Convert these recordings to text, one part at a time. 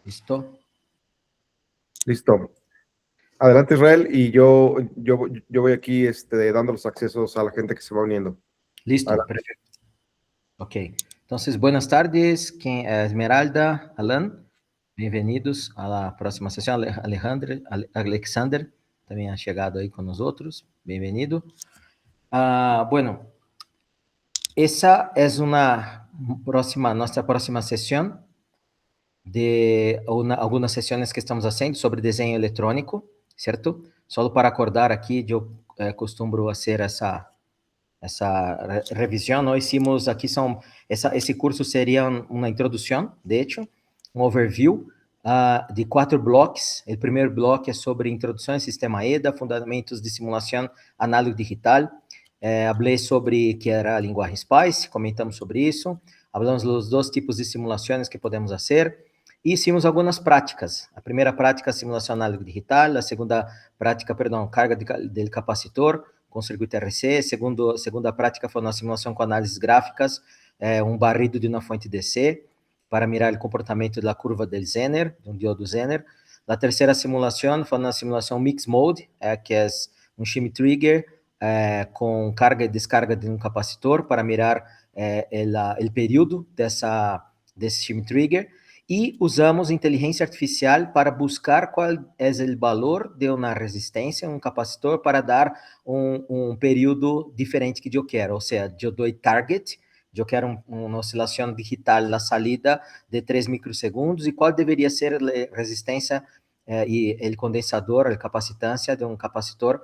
¿Listo? Listo. Adelante, Israel, y yo voy aquí dando los accesos a la gente que se va uniendo. Listo, Adelante. perfecto. Ok, entonces buenas tardes, Esmeralda, Alan, bienvenidos a la próxima sesión. Alexander también ha llegado ahí con nosotros, bienvenido. Bueno, esa es nuestra próxima sesión de algunas sesiones que estamos haciendo sobre diseño electrónico, ¿cierto? Solo para acordar aquí, yo costumbro hacer esa revisión. Nós hicimos aqui esse curso seria uma introdução, de hecho, um overview de 4 blocos. O primeiro bloco é sobre introdução ao sistema EDA, fundamentos de simulação análogo digital. Falei sobre que era a linguagem SPICE, comentamos sobre isso. Falamos dos 2 tipos de simulações que podemos fazer. E hicimos algumas práticas. A primeira prática, simulação análogo digital. A segunda prática, carga del capacitor com circuito RC. Segunda prática foi uma simulação com análises gráficas, um barrido de uma fonte DC para mirar o comportamento da curva del Zener, de um diodo Zener. A terceira simulação foi uma simulação Mix Mode, que é um shim trigger com carga e descarga de um capacitor para mirar o período desse shim trigger. E usamos inteligência artificial para buscar qual é o valor de uma resistência, um capacitor, para dar um período diferente que eu quero. Ou seja, eu dou target, eu quero uma oscilação digital na salida de 3 microsegundos, e qual deveria ser a resistência e o condensador, a capacitância de um capacitor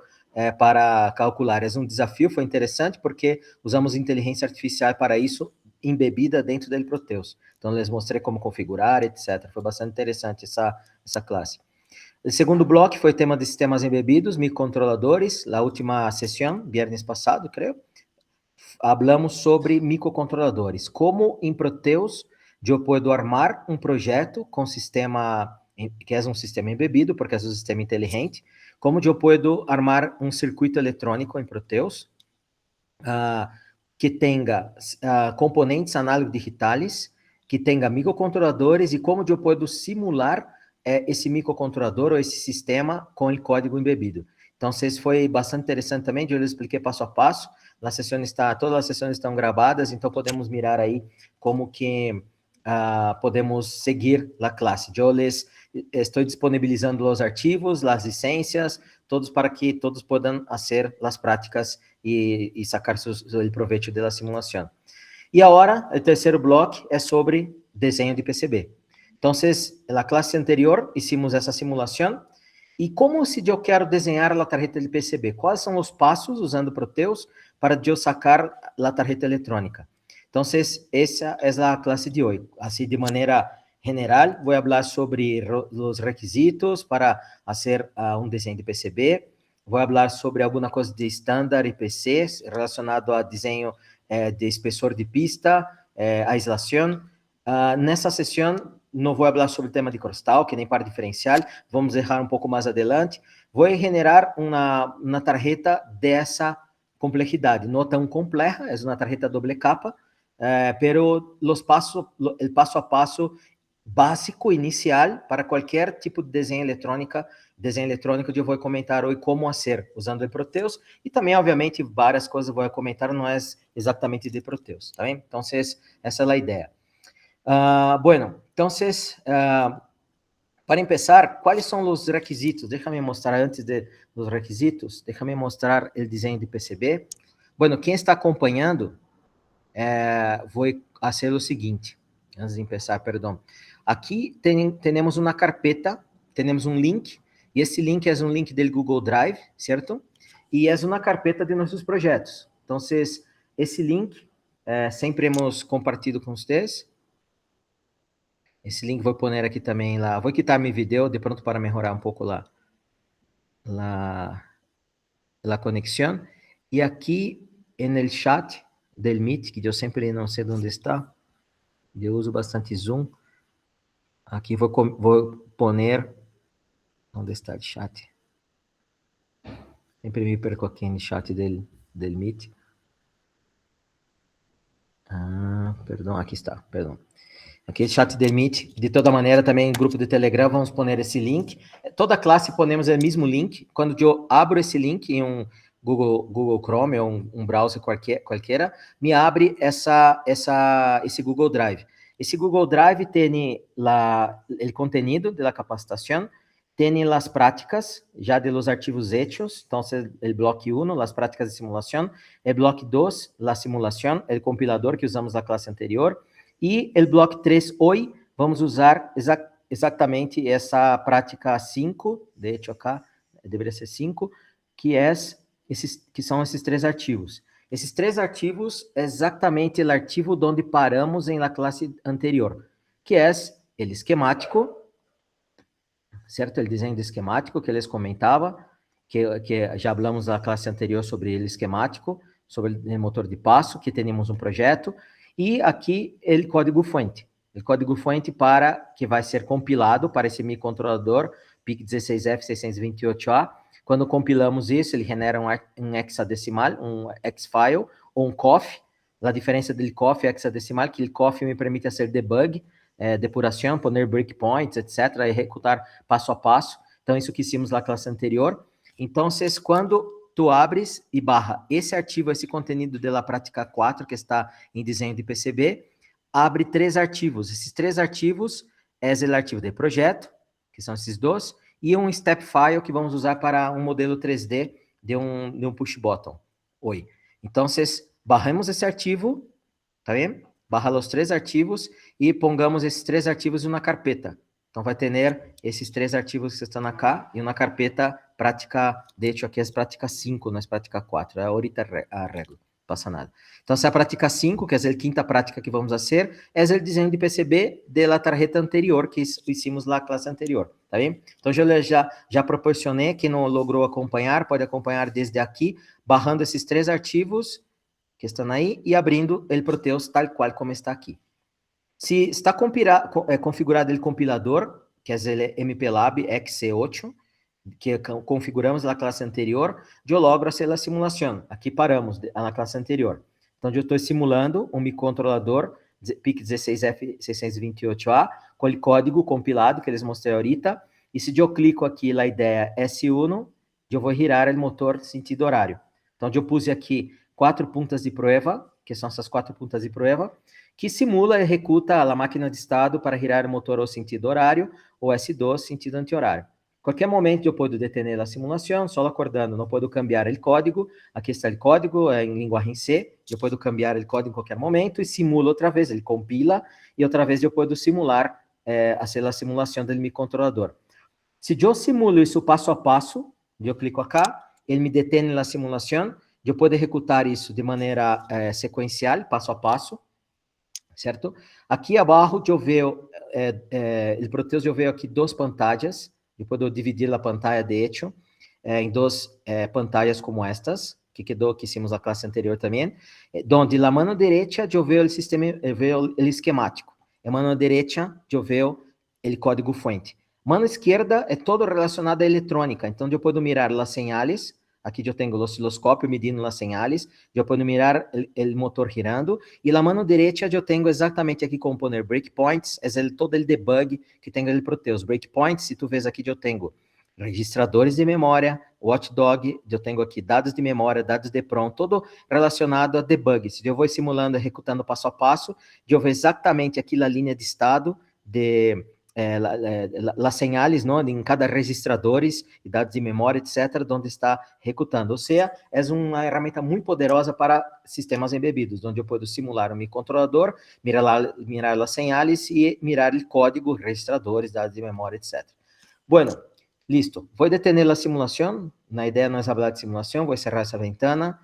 para calcular. É um desafio, foi interessante, porque usamos inteligência artificial para isso, embebida dentro do Proteus. Então, les mostrei como configurar, etc. Foi bastante interessante essa classe. O segundo bloco foi o tema de sistemas embebidos, microcontroladores. Na última sessão, viernes passado, creio, falamos sobre microcontroladores. Como em Proteus eu posso armar um projeto com sistema, que é um sistema embebido, porque é um sistema inteligente. Como eu posso armar um circuito eletrônico em Proteus, que tenha componentes análogos digitais, que tenha microcontroladores, e como eu posso simular esse microcontrolador ou esse sistema com o código embebido. Então, isso foi bastante interessante também, eu lhes expliquei passo a passo. Todas as sessões estão gravadas, então podemos mirar aí como que podemos seguir a classe. Eu les estou disponibilizando os arquivos, as licenças, todos para que todos possam fazer as práticas e sacar o proveito da simulação. E agora, o terceiro bloco é sobre desenho de PCB. Então, na classe anterior, hicimos essa simulação. E como se eu quero desenhar a tarjeta de PCB? Quais são os passos, usando Proteus, para eu sacar a tarjeta eletrônica? Então, essa é a classe de hoje. Assim, de maneira general, vou falar sobre os requisitos para fazer um desenho de PCB. Vou falar sobre alguma coisa de estándar IPC relacionado a desenho de espessor de pista, aislação. Nessa sessão, não vou falar sobre o tema de crosstalk, nem par diferencial, vamos deixar um pouco mais adelante. Vou generar uma tarjeta dessa complexidade, não tão complexa, é uma tarjeta doble capa, pero o passo a passo básico, inicial, para qualquer tipo de desenho eletrônico, eu vou comentar hoje como fazer, usando o Proteus, e também, obviamente, várias coisas vou comentar, não é exatamente de Proteus, tá bem? Então, essa é a ideia. Bueno, então, para começar, quais são os requisitos? Deixa-me mostrar, antes dos requisitos, deixa-me mostrar o desenho de PCB. Bueno, quem está acompanhando, vou fazer o seguinte, antes de começar, perdão. Aqui temos uma carpeta, temos um link, e esse link é um link do Google Drive, certo? E é uma carpeta de nossos projetos. Então, esse link sempre hemos compartilhado com vocês. Esse link vou pôr aqui também lá. Vou quitar meu vídeo de pronto para melhorar um pouco a conexão. E aqui no chat del Meet, que eu sempre não sei onde está, eu uso bastante Zoom. Aqui vou pôr onde está o chat. Sempre me perco aqui no chat del Meet. Perdão, aqui está, perdão. Aqui, chat de Meet, de toda maneira, também em grupo de Telegram, vamos pôr esse link. Toda classe ponemos o mesmo link. Quando eu abro esse link em um Google Chrome ou um browser qualquer, me abre esse Google Drive. Esse Google Drive tem o conteúdo da capacitação, tem as práticas já de los arquivos hechos, então, o bloco 1, as práticas de simulação, o bloco 2, a simulação, o compilador que usamos na classe anterior, e o bloco 3, hoje, vamos usar exatamente essa prática 5, de hecho, acá, deveria ser 5, que são esses 3 arquivos. Esses 3 arquivos é exatamente o arquivo onde paramos na classe anterior, que é o esquemático, certo? O desenho de esquemático que eles comentavam, que já falamos na classe anterior sobre o esquemático, sobre o motor de passo, que temos um projeto, e aqui o código-fonte. O código-fonte que vai ser compilado para esse microcontrolador PIC16F628A. Quando compilamos isso, ele genera um hexadecimal, um X-file, ou um COF. A diferença do COF e hexadecimal, que o COF me permite fazer debug, depuração, poner breakpoints, etc., executar passo a passo. Então, isso que hicimos na classe anterior. Então, quando tu abres e barra esse arquivo, esse conteúdo da prática 4, que está em desenho de PCB, abre 3 arquivos. Esses 3 arquivos é o arquivo de projeto, que são esses 2, e um step file que vamos usar para um modelo 3D de um push button. Oi. Então, barramos esse arquivo, tá vendo? Barra os 3 arquivos e pongamos esses 3 arquivos em uma carpeta. Então, vai ter esses 3 arquivos que estão acá e uma carpeta prática, de hecho, aqui é prática 5, não é prática 4. Ahorita arreglo, não passa nada. Então, essa é a prática 5, que é a quinta prática que vamos fazer, é o desenho de PCB da tarjeta anterior, que hicimos na classe anterior, tá bem? Então, eu já proporcionei, quem não logrou acompanhar, pode acompanhar desde aqui, barrando esses 3 arquivos que estão aí e abrindo o Proteus tal qual como está aqui. Se está configurado o compilador, que é o MPLAB XC8, que configuramos na classe anterior, eu logro fazer a simulação. Aqui paramos na classe anterior. Então, eu estou simulando um microcontrolador PIC16F628A com o código compilado que eles mostrei ahorita. E se eu clico aqui na ideia S1, eu vou girar o motor sentido horário. Então, eu pus aqui 4 puntas de prova, que são essas 4 puntas de prova, que simula e executa a máquina de estado para girar o motor ao sentido horário ou S2 sentido anti-horário. Qualquer momento eu posso detener a simulação, só acordando, não posso cambiar o código. Aqui está o código em linguagem C, eu posso cambiar o código em qualquer momento e simula outra vez, ele compila e outra vez eu posso simular a simulação do microcontrolador. Se eu simulo isso passo a passo, eu clico acá, ele me detém na simulação, eu posso executar isso de maneira sequencial, passo a passo, certo? Aqui abaixo eu vejo, o Proteus eu vejo aqui 2 pantalhas, eu posso dividir a pantalla de hecho em 2 pantallas como estas, que hicimos na classe anterior também, onde na mão direita eu vejo o sistema, eu vejo o esquemático, na mão direita eu vejo o código-fonte. Mão esquerda é todo relacionado à eletrônica, então eu posso mirar as señales. Aqui eu tenho o osciloscópio medindo as señales, eu posso mirar o motor girando, e na mão direita eu tenho exatamente aqui como poner breakpoints, é todo o debug que tem no Proteus. Breakpoints, se tu vês aqui, eu tenho registradores de memória, watchdog, eu tenho aqui dados de memória, dados de PROM, todo relacionado a debug. Se eu vou simulando, executando passo a passo, eu vejo exatamente aqui na linha de estado de las señales, ¿no? Em cada registradores e dados de memória, etc., onde está executando. Ou seja, é uma ferramenta muito poderosa para sistemas embebidos, onde eu posso simular um microcontrolador, mirar as señales e mirar o código, registradores, dados de memória, etc. Bueno, listo. Vou detener a simulação. Na ideia não é falar de simulação, vou encerrar essa ventana,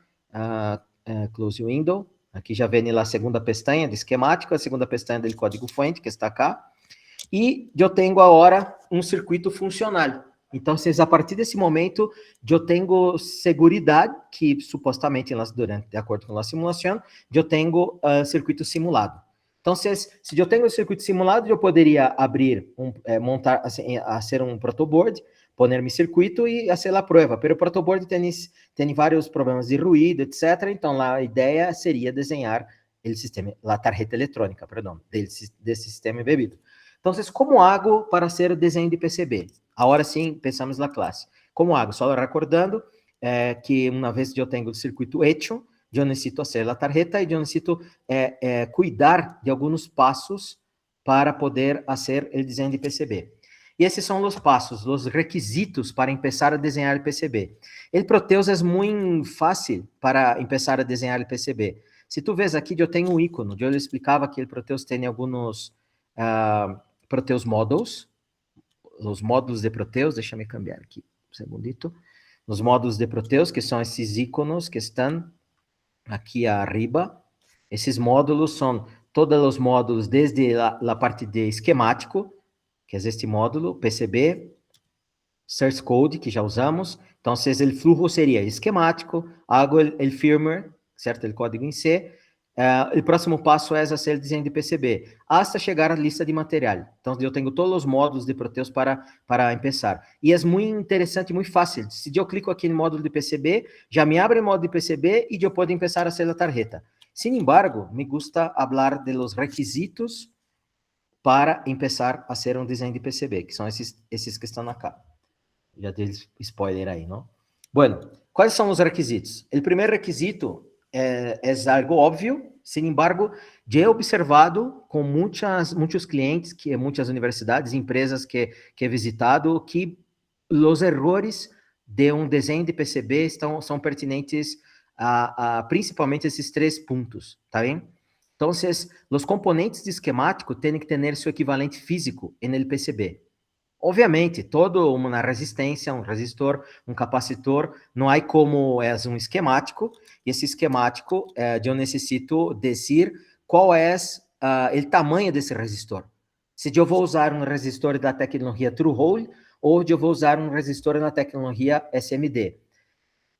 close window. Aqui já vem a segunda pestaña de esquemático, a segunda pestaña do código-fonte, que está acá. E eu tenho agora um circuito funcional. Então, a partir desse momento, eu tenho seguridade que, supostamente, de acordo com a simulação, eu tenho circuito simulado. Então, se eu tenho o circuito simulado, eu poderia abrir, montar, fazer um protoboard, poner meu circuito e fazer a prova. Mas o protoboard tem vários problemas de ruído, etc. Então, a ideia seria desenhar la tarjeta electrónica, perdón, desse sistema embebido. Entonces, ¿cómo hago para hacer desenho de PCB? Ahora sim, empezamos la classe. Como hago? Só recordando que uma vez eu tenho o circuito hecho, eu necessito fazer a tarjeta e eu necessito cuidar de alguns passos para poder fazer o desenho de PCB. E esses são os passos, os requisitos para começar a desenhar o PCB. O Proteus é muito fácil para começar a desenhar o PCB. Se tu vês aqui, eu tenho um ícone, eu lhe explicava que o Proteus tem alguns Proteus Models, os módulos de Proteus, deixa-me cambiar aqui um segundito, os módulos de Proteus, que são esses íconos que estão aqui arriba. Esses módulos são todos os módulos, desde a parte de esquemático, que é este módulo, PCB, source code, que já usamos. Então, o fluxo seria esquemático, hago o firmware, certo? O código em C. O próximo passo é fazer o desenho de PCB, hasta chegar à lista de material. Então, eu tenho todos os módulos de Proteus para começar. E é muito interessante, muito fácil. Se eu clico aqui no módulo de PCB, já me abre o módulo de PCB e eu posso começar a fazer a tarjeta. Sin embargo, me gusta falar de los requisitos para começar a fazer um desenho de PCB, que são esses que estão acá. Já dei spoiler aí, não? Bueno, quais são os requisitos? O primeiro requisito é algo óbvio, sin embargo, já he observado com muitos clientes, muitas universidades, empresas que he visitado, que os errores de um desenho de PCB são pertinentes a principalmente esses 3 pontos, tá bem? Então, os componentes de esquemático têm que ter seu equivalente físico no PCB. Obviamente, todo uma resistência, um resistor, um capacitor, não há como é um esquemático, e esse esquemático eu necessito dizer qual é o tamanho desse resistor. Se eu vou usar um resistor da tecnologia Through-Hole ou eu vou usar um resistor na tecnologia SMD.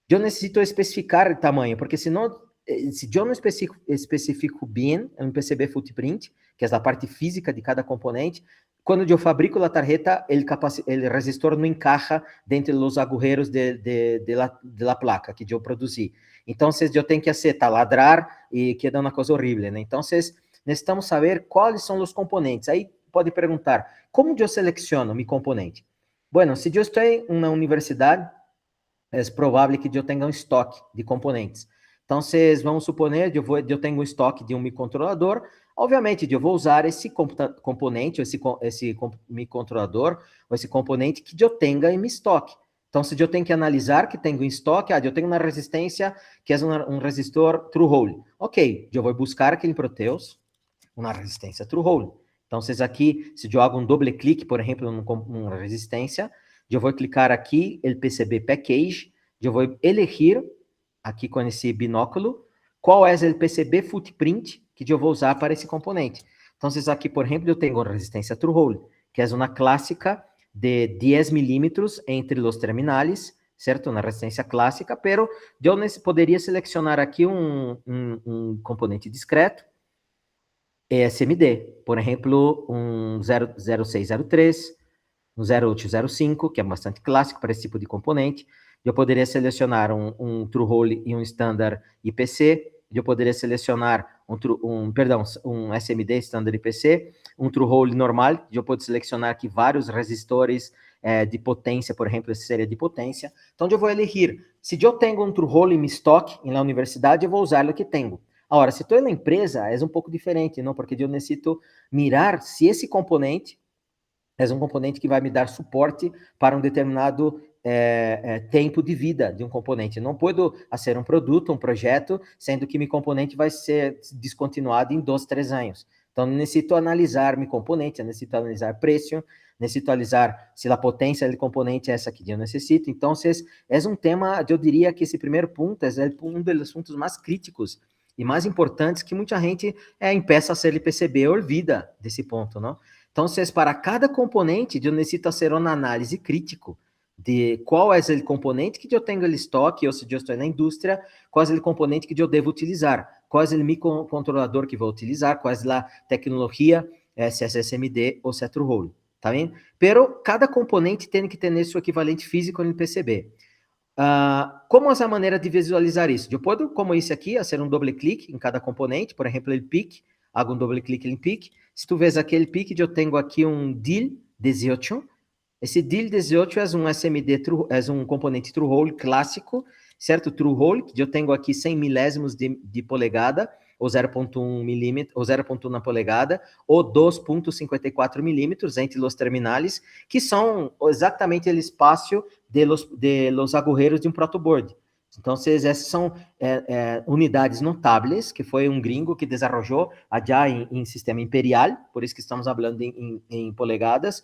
Eu necessito especificar o tamanho, porque senão, se eu não especifico bem um PCB footprint, que é a parte física de cada componente, quando eu fabrico a tarjeta, o resistor não encaixa dentro dos agujeros da placa que eu produzi. Então, eu tenho que taladrar e queda uma coisa horrível, né? Então, necessitamos saber quais são os componentes. Aí pode perguntar, como eu seleciono meu componente? Bueno, se eu estou em uma universidade, é provável que eu tenha um estoque de componentes. Então, vamos suponer, eu tenho um estoque de um microcontrolador. Obviamente, eu vou usar esse componente, esse microcontrolador, ou esse componente que eu tenha em meu estoque. Então, se eu tenho que analisar que tenho em estoque, eu tenho uma resistência que é um resistor Through-Hole. Ok, eu vou buscar aqui em Proteus uma resistência Through-Hole. Então, aqui, se eu hago um doble clique, por exemplo, numa resistência, eu vou clicar aqui, o PCB Package, eu vou elegir, aqui com esse binóculo, qual é o PCB footprint que eu vou usar para esse componente. Então, aqui, por exemplo, eu tenho uma resistência Through-Hole, que é uma clássica de 10 milímetros entre os terminais, certo? Uma resistência clássica, pero eu poderia selecionar aqui um componente discreto, SMD, por exemplo, um 0603, um 0805, que é bastante clássico para esse tipo de componente. Eu poderia selecionar um Through-Hole e um standard IPC. Eu poderia selecionar um SMD standard IPC, um Through-Hole normal. Eu posso selecionar aqui vários resistores de potência, por exemplo, essa série de potência. Então, eu vou elegir. Se eu tenho um Through-Hole em estoque na universidade, eu vou usar o que tenho. Agora, se estou na empresa, é um pouco diferente, não? Porque eu necessito mirar se esse componente é um componente que vai me dar suporte para um determinado tempo de vida de um componente. Não posso fazer um produto, um projeto, sendo que meu componente vai ser descontinuado em 2, 3 anos. Então, necessito analisar meu componente, necessito analisar preço, necessito analisar se a potência do componente é essa que eu necessito. Então, é um tema, eu diria que esse primeiro ponto é um dos pontos mais críticos e mais importantes que muita gente empeça a ser PCB olvida desse ponto, não? Então, para cada componente, eu necessito fazer uma análise crítica de qual é o componente que eu tenho no estoque, ou se eu estou na indústria, qual é o componente que eu devo utilizar, qual é o microcontrolador que vou utilizar, qual é a tecnologia, se é SMD ou se é Through-Hole, tá bem? Pero cada componente tem que ter seu equivalente físico no PCB. como é a maneira de visualizar isso? Eu posso, como isso aqui, fazer um doble clique em cada componente, por exemplo, o PIC, hago um doble clique em PIC. Se tu vês aquele PIC, eu tenho aqui um DIL 18. Esse DIL 18 é um SMD, é um componente True Hole clássico, certo? True Hole, que eu tenho aqui 100 milésimos de polegada, ou 0.1 milímetro, ou 0.1 na polegada, ou 2.54 milímetros entre os terminais, que são exatamente o espaço de los agujeros de um protoboard. Então, essas são unidades notáveis, que foi um gringo que desenvolveu allá em sistema imperial, por isso que estamos falando em polegadas.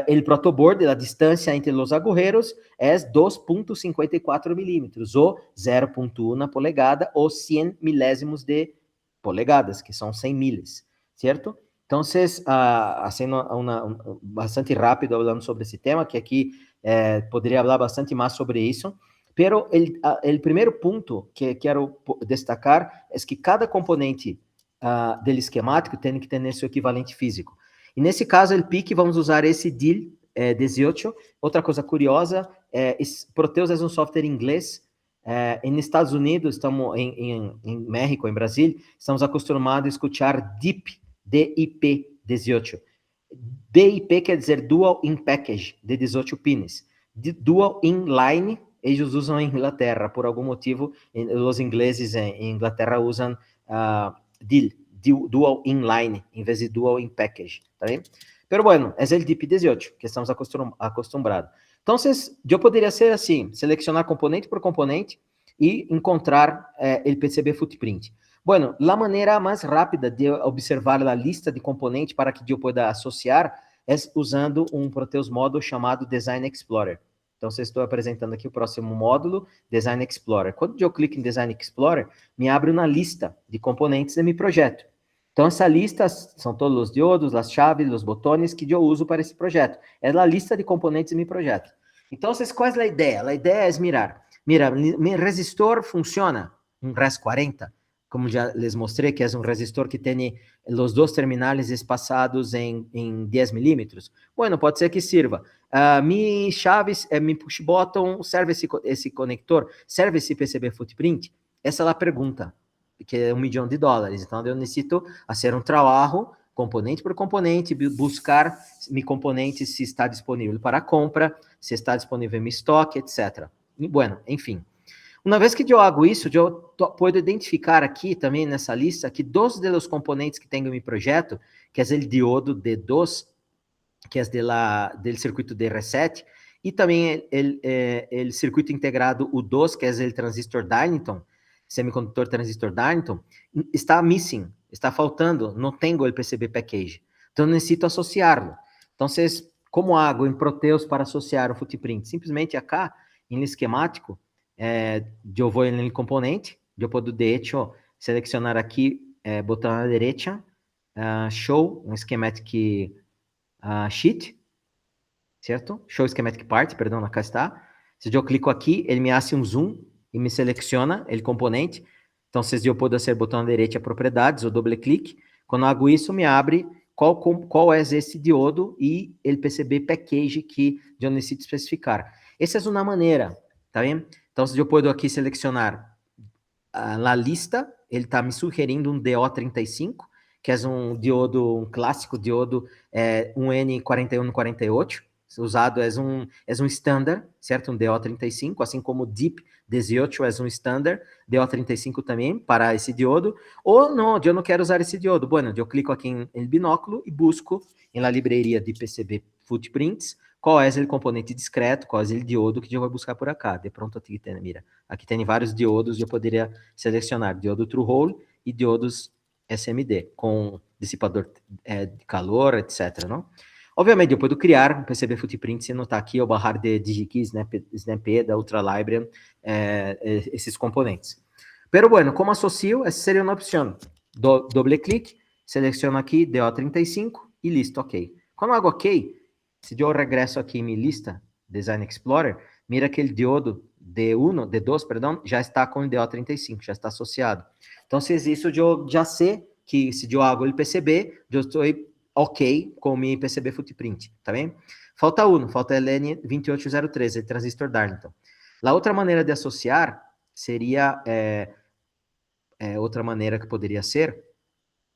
O protoboard, a distância entre os agujeros é 2.54 milímetros, ou 0.1 polegada, ou 100 milésimos de polegadas, que são 100 miles, certo? Então, sendo bastante rápido falando sobre esse tema, que aqui poderia falar bastante mais sobre isso, pero o primeiro ponto que quero destacar é que cada componente do esquemático tem que ter seu equivalente físico. E nesse caso, o PIC, vamos usar esse DIL 18. Outra coisa curiosa, Proteus é um software inglês. Em Estados Unidos, estamos em México, em Brasil, estamos acostumados a escutar DIP, DIP 18. DIP quer dizer Dual In Package, de 18 pins. Dual In Line, eles usam em Inglaterra, por algum motivo, os ingleses em Inglaterra usam DIL, Dual Inline, em vez de Dual In Package, tá bem? Pero bueno, é o DIP 18, que estamos acostumados. Então, eu poderia ser assim, selecionar componente por componente e encontrar o PCB footprint. Bueno, a maneira mais rápida de observar a lista de componentes para que eu possa associar é usando um Proteus módulo chamado Design Explorer. Então, estou apresentando aqui o próximo módulo, Design Explorer. Quando eu clico em Design Explorer, me abre uma lista de componentes de meu projeto. Então, essa lista são todos os diodos, as chaves, os botões que eu uso para esse projeto. É a lista de componentes de meu projeto. Então, qual é a ideia? A ideia é mirar. Mira, meu resistor funciona, um RES40, como já les mostrei, que é um resistor que tem os dois terminais espaçados em 10 milímetros. Bueno, pode ser que sirva. Mi chaves, mi push button, serve esse conector? Serve esse PCB footprint? Essa é a pergunta, que é $1 milhão. Então, eu necessito fazer um trabalho, componente por componente, buscar mi componente se está disponível para compra, se está disponível em estoque, etc. E, bueno, enfim. Uma vez que eu hago isso, eu posso identificar aqui também nessa lista que dois dos componentes que tenho em meu projeto, que é o diodo D2, que é do circuito de reset, e também o circuito integrado U2, que é o transistor Darlington, semicondutor transistor Darlington, está missing, está faltando, não tenho o PCB package. Então, eu necessito associá-lo. Então, como hago em Proteus para associar o footprint? Simplesmente acá, em esquemático, eu vou no componente, eu posso, de hecho, selecionar aqui, botão à direita, show, um schematic sheet, certo? Show schematic part, perdão, acá está. Se eu clico aqui, ele me hace um zoom e me seleciona o componente. Então, se eu posso fazer botão à direita, propriedades, ou doble clique. Quando eu hago isso, me abre qual é esse diodo e o PCB package que eu necessito especificar. Essa é uma maneira, tá bem? Então, se eu posso aqui selecionar a lista, ele está me sugerindo um DO35, que é um diodo, um clássico diodo, um N4148, usado é um standard, certo? Um DO35, assim como o DIP 18 é um standard, DO35 também para esse diodo. Ou não, eu não quero usar esse diodo. Bueno, eu clico aqui em binóculo e busco na livraria de PCB footprints qual é o componente discreto, qual é o diodo que eu vou buscar por acá. De pronto aqui tem, mira, aqui tem vários diodos, eu poderia selecionar diodo True Hole e diodos SMD, com dissipador de calor, etc, não? Obviamente, eu posso criar um PCB footprint, se não está aqui, ou barrar de DigiKey, Snapd, Ultra Library, esses componentes. Pero bueno, como associo, essa seria uma opção. Doble clique, seleciono aqui DO35 e listo, ok. Quando eu hago ok, se eu regresso aqui em minha lista, Design Explorer, mira que o diodo D2, perdão, já está com o DO35, já está associado. Então, se isso eu já sei que se eu hago o PCB, eu estou ok com o meu PCB footprint, tá bem? Falta falta LN2803, o transistor Darlington. A outra maneira de associar seria, outra maneira que poderia ser,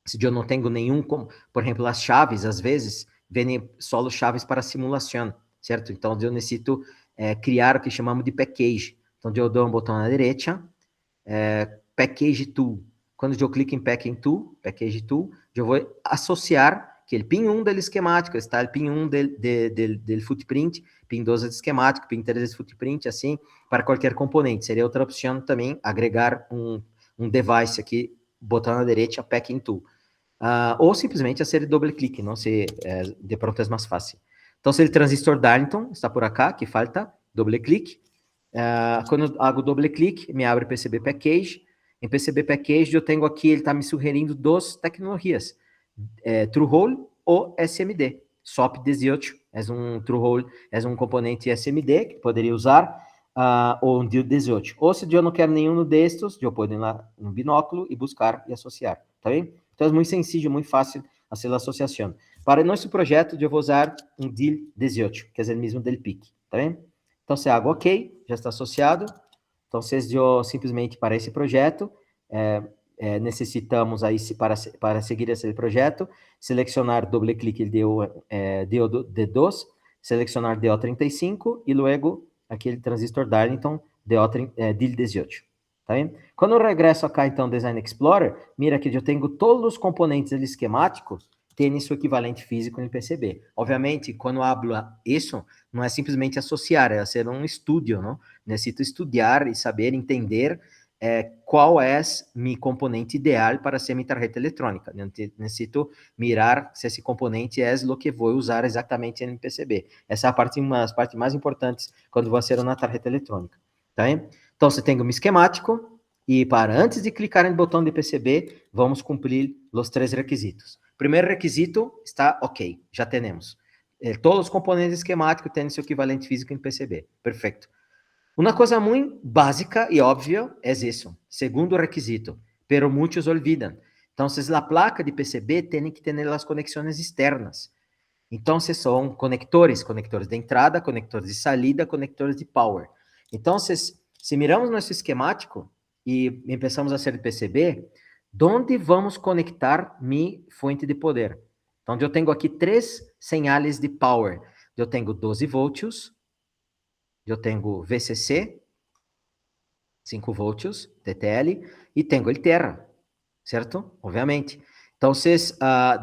se eu não tenho nenhum, por exemplo, as chaves, às vezes, vêm só chaves para simulação, certo? Então, eu necessito criar o que chamamos de package. Então, eu dou um botão na direita, Package Tool. Quando eu clico em Package Tool, eu vou associar que o PIN 1 do esquemático está o PIN 1 do footprint, PIN 2 do esquemático, PIN 3 do footprint, assim, para qualquer componente. Seria outra opção também, agregar um device aqui, botão na direita, Packing Tool. Ou simplesmente fazer doble clique, não se de pronto é mais fácil. Então, se o transistor Darlington está por acá, que falta, doble clique. Quando eu hago doble clique, me abre PCB Package. Em PCB Package, eu tenho aqui, ele está me sugerindo duas tecnologias, Through-Hole ou SMD. SOP18 é um Through-Hole, é um componente SMD que poderia usar, ou um 18. Ou se eu não quero nenhum destes, eu posso ir lá no binóculo e buscar e associar, tá bem? Então é muito sencillo, muito fácil fazer a associação. Para nosso projeto, eu vou usar um DIL 18, que é o mesmo del PIC, tá bem? Então, se hago OK, já está associado. Então, eu simplesmente para esse projeto, necessitamos aí, para seguir esse projeto, selecionar doble clique DO2, selecionar DO35 e logo aquele transistor Darlington DIL18. Tá bem? Quando eu regresso acá, então, Design Explorer, mira que eu tenho todos os componentes do esquemático, tem seu equivalente físico no PCB. Obviamente, quando eu hablo isso, não é simplesmente associar, é ser um estudo, não? Necessito estudar e saber entender qual é meu componente ideal para ser minha tarjeta eletrônica. Necessito mirar se esse componente é o que vou usar exatamente no PCB. Essa é uma das partes mais importantes quando vou fazer uma tarjeta eletrônica. Tá bem? Então, você tem um esquemático e antes de clicar no botão de PCB, vamos cumprir os 3 requisitos. Primeiro requisito está ok, já temos. Todos os componentes esquemáticos têm seu equivalente físico em PCB. Perfeito. Uma coisa muito básica e óbvia é isso. Segundo requisito, pero muitos olvidam. Então, a placa de PCB tem que ter as conexões externas. Então, são conectores de entrada, conectores de saída, conectores de power. Então, se miramos nosso esquemático e começamos a fazer PCB, onde vamos conectar minha fonte de poder? Então, eu tenho aqui 3 señales de power. Eu tenho 12 volts, eu tenho VCC, 5 volts, TTL, e tenho el Terra, certo? Obviamente. Então,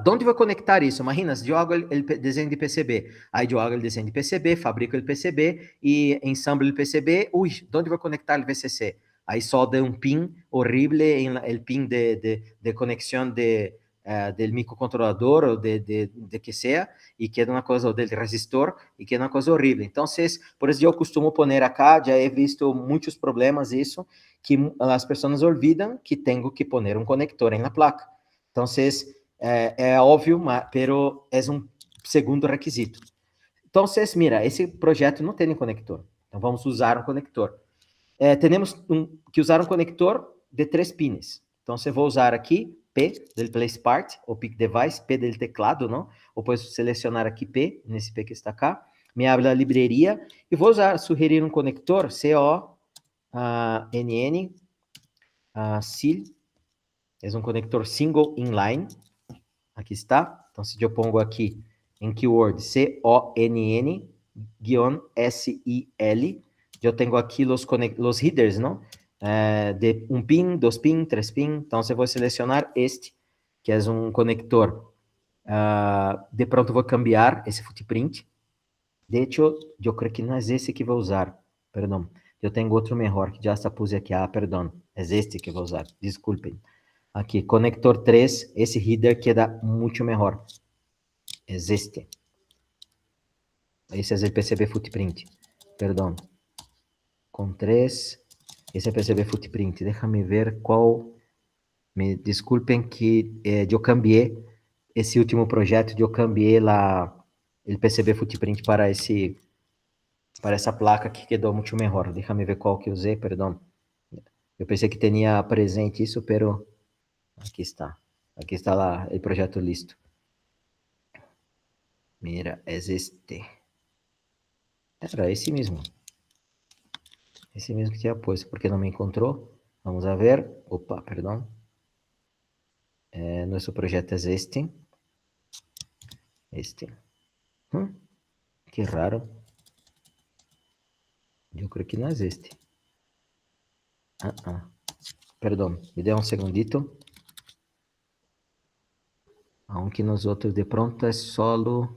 onde vou conectar isso? Imagina, se eu hago o desenho de PCB, aí eu hago o desenho de PCB, fabrico o PCB e ensamblo o PCB, onde vou conectar o VCC? Aí só de um pin horrível em el pin de conexão del microcontrolador ou de que seja, e queda uma coisa, ou del resistor, e queda uma coisa horrível. Então, por isso eu costumo poner acá, já he visto muitos problemas isso, que as pessoas olvidam que tenho que poner um conector na placa. Então, é óbvio, mas é um segundo requisito. Então, mira, esse projeto não tem conector. Então, vamos usar um conector. Temos que usar um conector de 3 pins. Então, você vai usar aqui P del Place Part, ou Pick Device, P del teclado, não? Ou posso selecionar aqui P, nesse P que está cá. Me abre a livreria e vou sugerir um conector CONN, SIL, é um conector single inline. Aqui está. Então, se eu pongo aqui em keyword CONN-SIL, eu tenho aqui os headers, não? De 1 pin, 2 pin, 3 pin. Então, você vai selecionar este, que é um conector. De pronto, vou cambiar esse footprint. De hecho, eu creio que não é esse que vou usar. Perdão. Eu tenho outro melhor, que já está puse aqui. Perdão. É este que vou usar. Desculpem. Aqui, conector 3, esse header queda muito melhor. É este. Esse é o PCB footprint. Perdão. Com 3, esse é o PCB footprint. Deixa-me ver qual. Me desculpem que eu cambiei esse último projeto, eu cambiei o PCB footprint para essa placa que quedou muito melhor. Deixa-me ver qual que usei, perdão. Eu pensei que tinha presente isso, pero aqui está. Aqui está lá o projeto listo. Mira, é este. Era esse mesmo. Esse mesmo que tinha puesto, porque não me encontrou. Vamos a ver. Opa, perdão. Nosso projeto é este. Que raro. Eu creio que não é este. Perdão, me dê um segundito. Aunque nos outros de pronto é solo.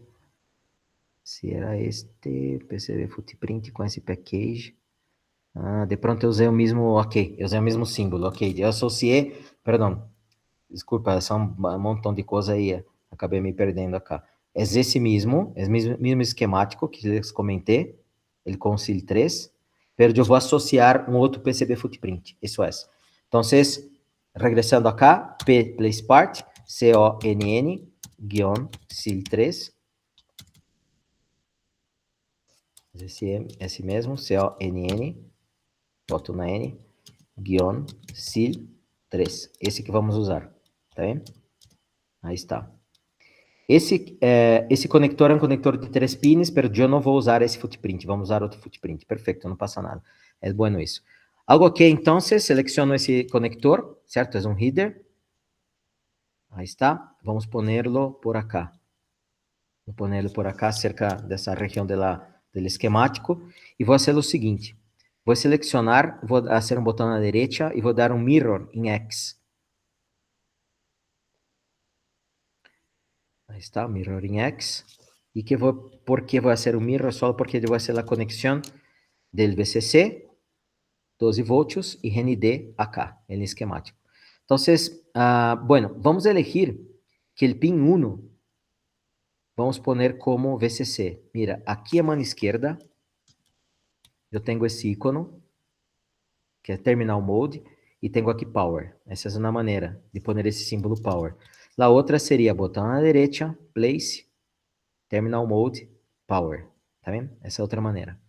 Se era este, PCB Footprint com esse package. De pronto eu usei o mesmo, ok, eu usei o mesmo símbolo, ok. Eu associei, perdão, desculpa, é só um montão de coisa aí, acabei me perdendo acá. É esse mesmo esquemático que eu comentei, ele com o CIL3, pero eu vou associar um outro PCB Footprint, isso é. Então, regressando acá, P place part, CONN, CIL3, esse mesmo, CONN, boto na N, CIL3, esse que vamos usar, tá vendo? Aí está. Esse conector é um conector de 3 pins, pero eu não vou usar esse footprint, vamos usar outro footprint. Perfeito, não passa nada. É bueno isso. Algo ok, então, seleciono esse conector, certo? É um header. Aí está. Vamos ponerlo por acá. Vou ponerlo por acá, cerca dessa região do esquemático. E vou fazer o seguinte. Vou selecionar, vou fazer um botão na direita e vou dar um mirror em X. Aí está, mirror em X. E por que vou fazer o mirror? Só porque eu vou fazer a conexão del VCC, 12 voltios, e RND acá, no esquemático. Então, bueno, vamos elegir que o pin 1 vamos poner como VCC. Mira, aqui a mão esquerda, eu tenho esse ícono, que é Terminal Mode, e tenho aqui Power. Essa é uma maneira de poner esse símbolo Power. A outra seria botão na direita, Place, Terminal Mode, Power. Tá vendo? Essa é outra maneira.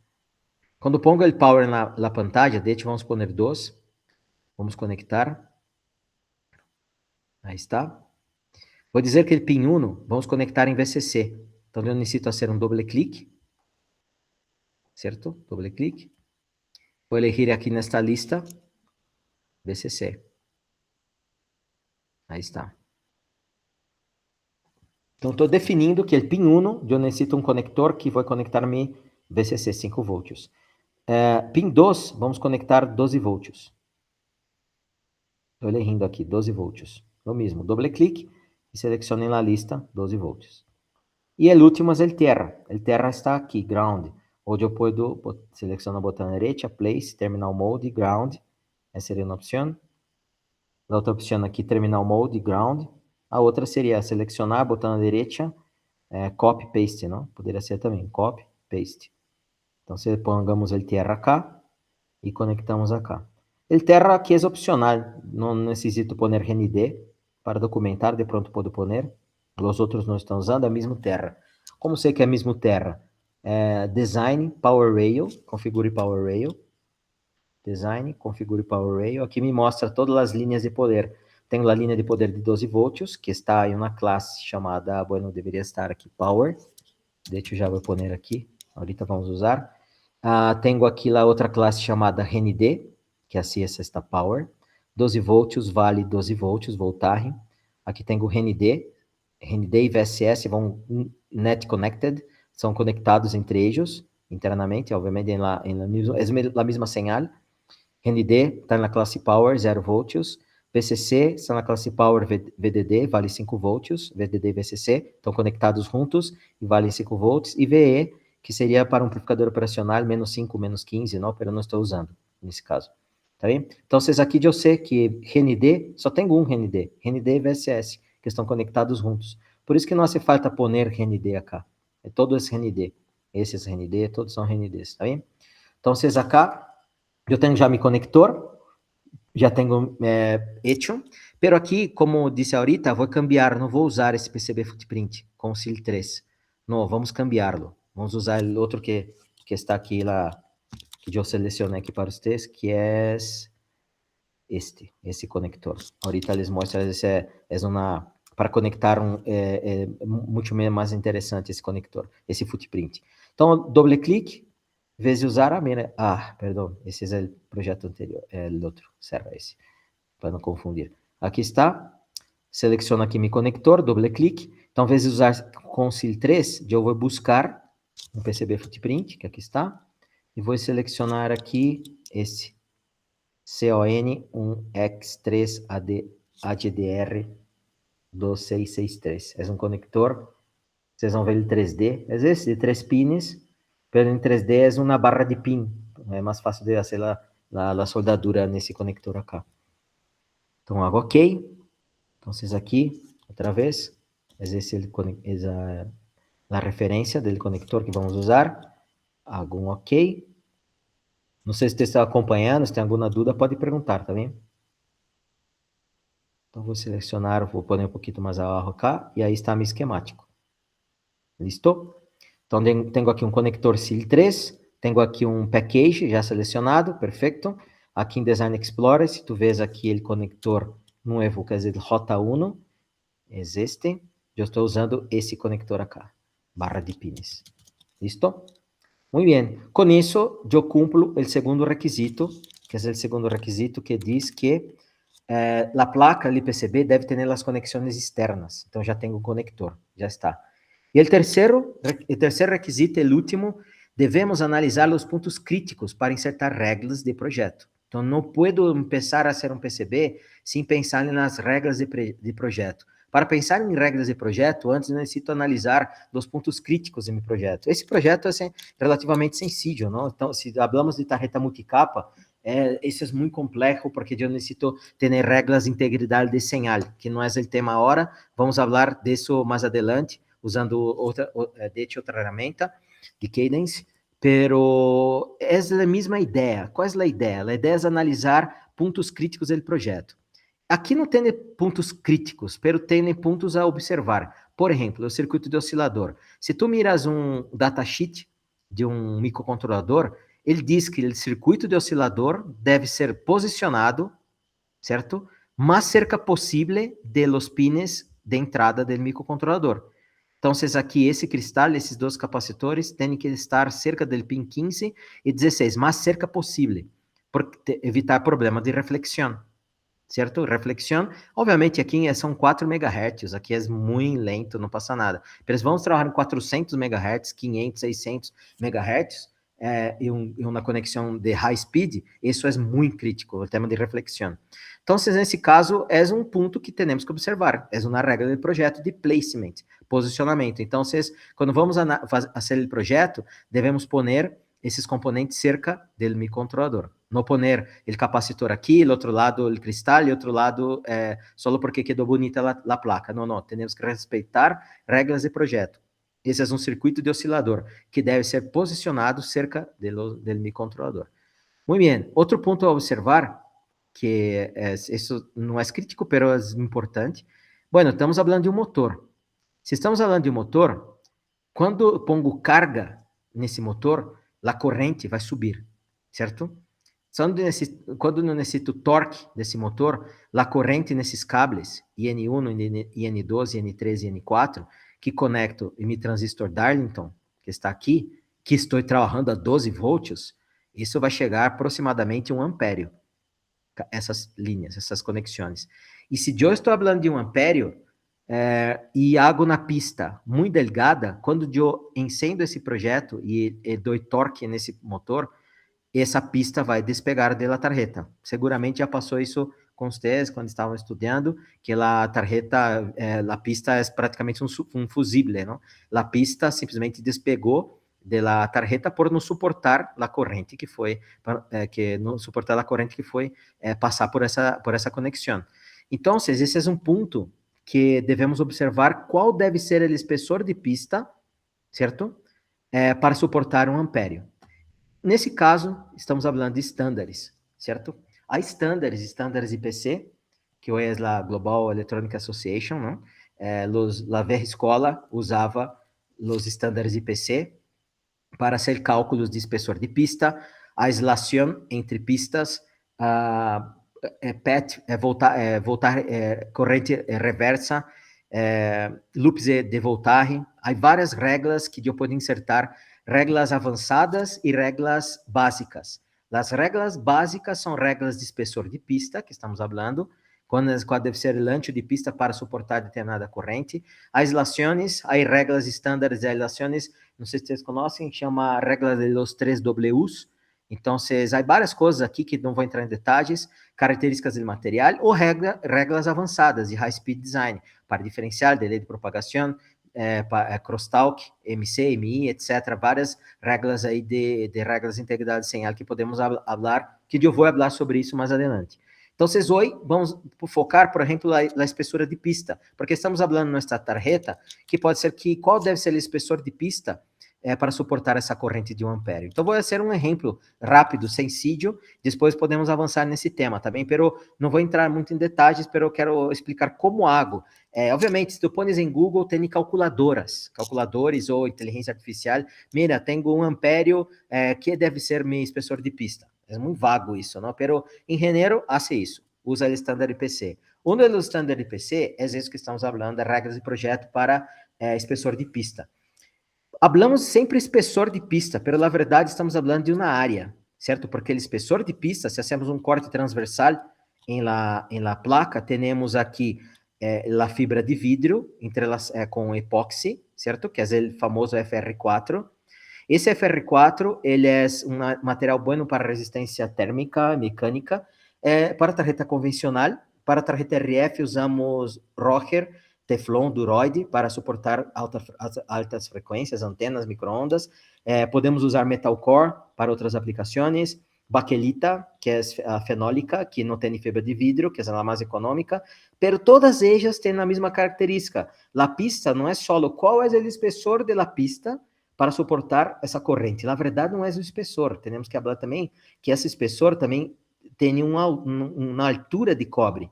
Quando pongo o Power na pantalla, de hecho, vamos poner 2. Vamos conectar. Aí está. Vou dizer que o pin 1 vamos conectar em VCC. Então, eu necessito fazer um doble clique. Certo? Doble clique. Vou elegir aqui nesta lista VCC. Aí está. Então, estou definindo que o pin 1, eu necessito um conector que vai conectar-me VCC 5 volts. Pin 2, vamos conectar 12 volts. Estou eligindo aqui 12 volts. Lo mesmo, doble clique e seleciono na lista 12 volts. E o último é o terra. O terra está aqui, ground. Onde eu posso selecionar o botão direita, place, terminal mode, ground. Essa seria uma opção. A outra opção aqui, terminal mode, ground. A outra seria selecionar, botão na direita, copy, paste, não? Poderia ser também, copy, paste. Então, pongamos o terra acá e conectamos acá. O terra aqui é opcional, não necessito poner RND para documentar, de pronto posso poner. Os outros não estão usando, é mesmo terra. Como sei que é mesmo terra? Design, Power Rail, configure Power Rail. Design, configure Power Rail. Aqui me mostra todas as linhas de poder. Tenho a linha de poder de 12 volts, que está em uma classe chamada, bueno, deveria estar aqui, Power. Deixa eu já vou poner aqui, ahorita vamos usar. Tenho aqui a outra classe chamada RND, que assim essa está Power. 12 volts vale 12 volts, voltagem. Aqui tenho RND e VSS vão net connected, são conectados entre eles, internamente, obviamente, é a mesma señal. RND está na classe Power, 0 volts. VCC está na classe Power VDD, vale 5 volts. VDD e VCC estão conectados juntos e valem 5 volts. E VE, que seria para um amplificador operacional, menos 5, menos 15, não, pero não estou usando nesse caso. Tá bem? Então, aqui eu sei que RND, só tem um RND e VSS, que estão conectados juntos. Por isso que não hace falta poner RND acá. É todo esse RND. Esses RND, todos são RNDs, tá bem? Então, acá, eu tenho já meu conector, já tenho hecho, pero aqui, como disse ahorita, vou cambiar, não vou usar esse PCB Footprint com o CIL3. Não, vamos cambiá-lo. Vamos usar o outro que está aqui, lá, que eu selecionei aqui para vocês, que é esse conector. Ahorita les mostro, para conectar muito mais interessante esse conector, esse footprint. Então, doble clique, En vez de usar, perdão, esse é o projeto anterior, é o outro, será esse, para não confundir. Aqui está, seleciono aqui meu conector, doble clique, então, em vez de usar Consil 3, eu vou buscar um PCB Footprint, que aqui está, e vou selecionar aqui esse CON1X3 AGDR 2663. É um conector, vocês vão ver ele 3D, é esse de 3 pins, pero em 3D é uma barra de pin, é mais fácil de fazer a soldadura nesse conector aqui. Então, hago OK. Então, aqui, outra vez, a referência do conector que vamos usar. Hago um OK. Não sei se você está acompanhando, se tem alguma dúvida, pode perguntar, tá bem? Então, vou selecionar, vou pôr um pouquinho mais abaixo cá, e aí está meu esquemático. Listo? Então, tenho aqui um conector SIL3, tenho aqui um package já selecionado, perfeito. Aqui em Design Explorer, se tu vês aqui o conector novo, quer dizer, Rota 1, é este. Eu estou usando esse conector aqui, barra de pins. Listo? Muito bem. Com isso, eu cumplo o segundo requisito, que é o segundo requisito que diz que a placa, o PCB, deve ter as conexões externas. Então, já tenho o conector, já está. E o terceiro requisito, o último, devemos analisar os pontos críticos para insertar regras de projeto. Então, não posso começar a ser um PCB sem pensar nas regras de projeto. Para pensar em regras de projeto, antes eu necessito analisar os pontos críticos em meu projeto. Esse projeto é relativamente sencillo, não? Então, se falamos de tarjeta multicapa, esse é muito complexo porque eu necessito ter regras de integridade de señal, que não é o tema agora. Vamos falar disso mais adelante, usando outra ferramenta de Cadence, pero é a mesma ideia. Qual é a ideia? A ideia é analisar pontos críticos do projeto. Aqui não tem pontos críticos, pero tem pontos a observar. Por exemplo, o circuito de oscilador. Se tu miras um datasheet de um microcontrolador, ele diz que o circuito de oscilador deve ser posicionado, certo? Mais cerca possível de los pines de entrada do microcontrolador. Então, aqui, esse cristal, esses dois capacitores, têm que estar cerca do pin 15 e 16, mais cerca possível, para evitar problema de reflexão, certo? Reflexão, obviamente, aqui são 4 MHz, aqui é muito lento, não passa nada. Mas vamos trabalhar em 400 MHz, 500, 600 MHz, e uma conexão de high speed, isso é muito crítico, o tema de reflexão. Então, nesse caso, é um ponto que temos que observar, é uma regra do projeto de placement, posicionamento. Então, quando vamos fazer o projeto, devemos poner esses componentes cerca do microcontrolador. Não poner o capacitor aqui, do outro lado o cristal, e outro lado só porque quedou bonita a placa. Não, temos que respeitar regras de projeto. Esse é um circuito de oscilador que deve ser posicionado cerca do microcontrolador. Muito bem. Outro ponto a observar, que isso não é crítico, mas é importante. Bueno, estamos falando de um motor. Se estamos falando de um motor, quando pongo carga nesse motor, a corrente vai subir, certo? Quando eu necessito torque desse motor, a corrente nesses cables, IN1, IN2, IN3 e IN4, que conecto em meu transistor Darlington, que está aqui, que estou trabalhando a 12 volts, isso vai chegar aproximadamente 1 ampere, essas linhas, essas conexões. E se eu estou falando de 1 ampere, e hago na pista muito delgada, quando eu encendo esse projeto e dou torque nesse motor, essa pista vai despegar da tarjeta. Seguramente já passou isso com vocês quando estavam estudando, que a tarjeta, a pista é praticamente um fusível, não? A pista simplesmente despegou da tarjeta por não suportar a corrente que foi, passar por essa conexão. Então, esse é um ponto que devemos observar qual deve ser o espessor de pista, certo? Para suportar 1 ampere. Nesse caso, estamos falando de estándares, certo? Há estándares IPC, que hoje é a Global Electronic Association, não? A velha escola usava os estándares IPC para fazer cálculos de espessor de pista, a aislação entre pistas, PET, corrente reversa, loops de voltagem. Há várias regras que eu posso insertar, reglas avançadas e reglas básicas. As reglas básicas são reglas de espessor de pista, que estamos falando, qual deve ser o ancho de pista para suportar determinada corrente. Aislações, há reglas estándares de aislações, não sei se vocês conhecem, chama regra de los 3 Ws. Então, há várias coisas aqui que não vou entrar em detalhes, características do material, ou regras avançadas de high-speed design, para diferencial, delay de propagação, crosstalk, MC, MI, etc. Várias regras aí de regras de integridade de señal que podemos falar, que eu vou falar sobre isso mais adelante. Então, hoje vamos focar, por exemplo, na espessura de pista, porque estamos falando nesta tarjeta que pode ser que qual deve ser o espessor de pista para suportar essa corrente de 1 ampere. Então, vou fazer um exemplo rápido, sencillo, depois podemos avançar nesse tema, tá bem? Pero não vou entrar muito em detalhes, pero eu quero explicar como hago. Obviamente, se tu pones em Google, tem calculadores ou inteligência artificial. Mira, tenho 1 ampere, que deve ser meu espessor de pista. É muito vago isso, não? Pero ingeniero hace isso, usa o estándar IPC. Um dos estándares IPC é isso que estamos falando, de regras de projeto para espessor de pista. Hablamos sempre espessor de pista, pero na verdade estamos falando de uma área, certo? Porque o espessor de pista, se hacemos um corte transversal em la placa, temos aqui a fibra de vidro com epóxi, certo? Que é o famoso FR4. Esse FR4, ele é um material bueno para resistência térmica, mecânica. Para tarjeta convencional, para tarjeta RF usamos Rocher, Teflon, Duroid, para suportar altas frequências, antenas, microondas. Podemos usar metal core para outras aplicações. Baquelita, que é a fenólica, que não tem fibra de vidro, que é a mais econômica, pero todas elas têm a mesma característica. A pista não é só qual é o espessor da pista para suportar essa corrente. Na verdade, não é o espessor. Temos que falar também que esse espessor também tem uma altura de cobre.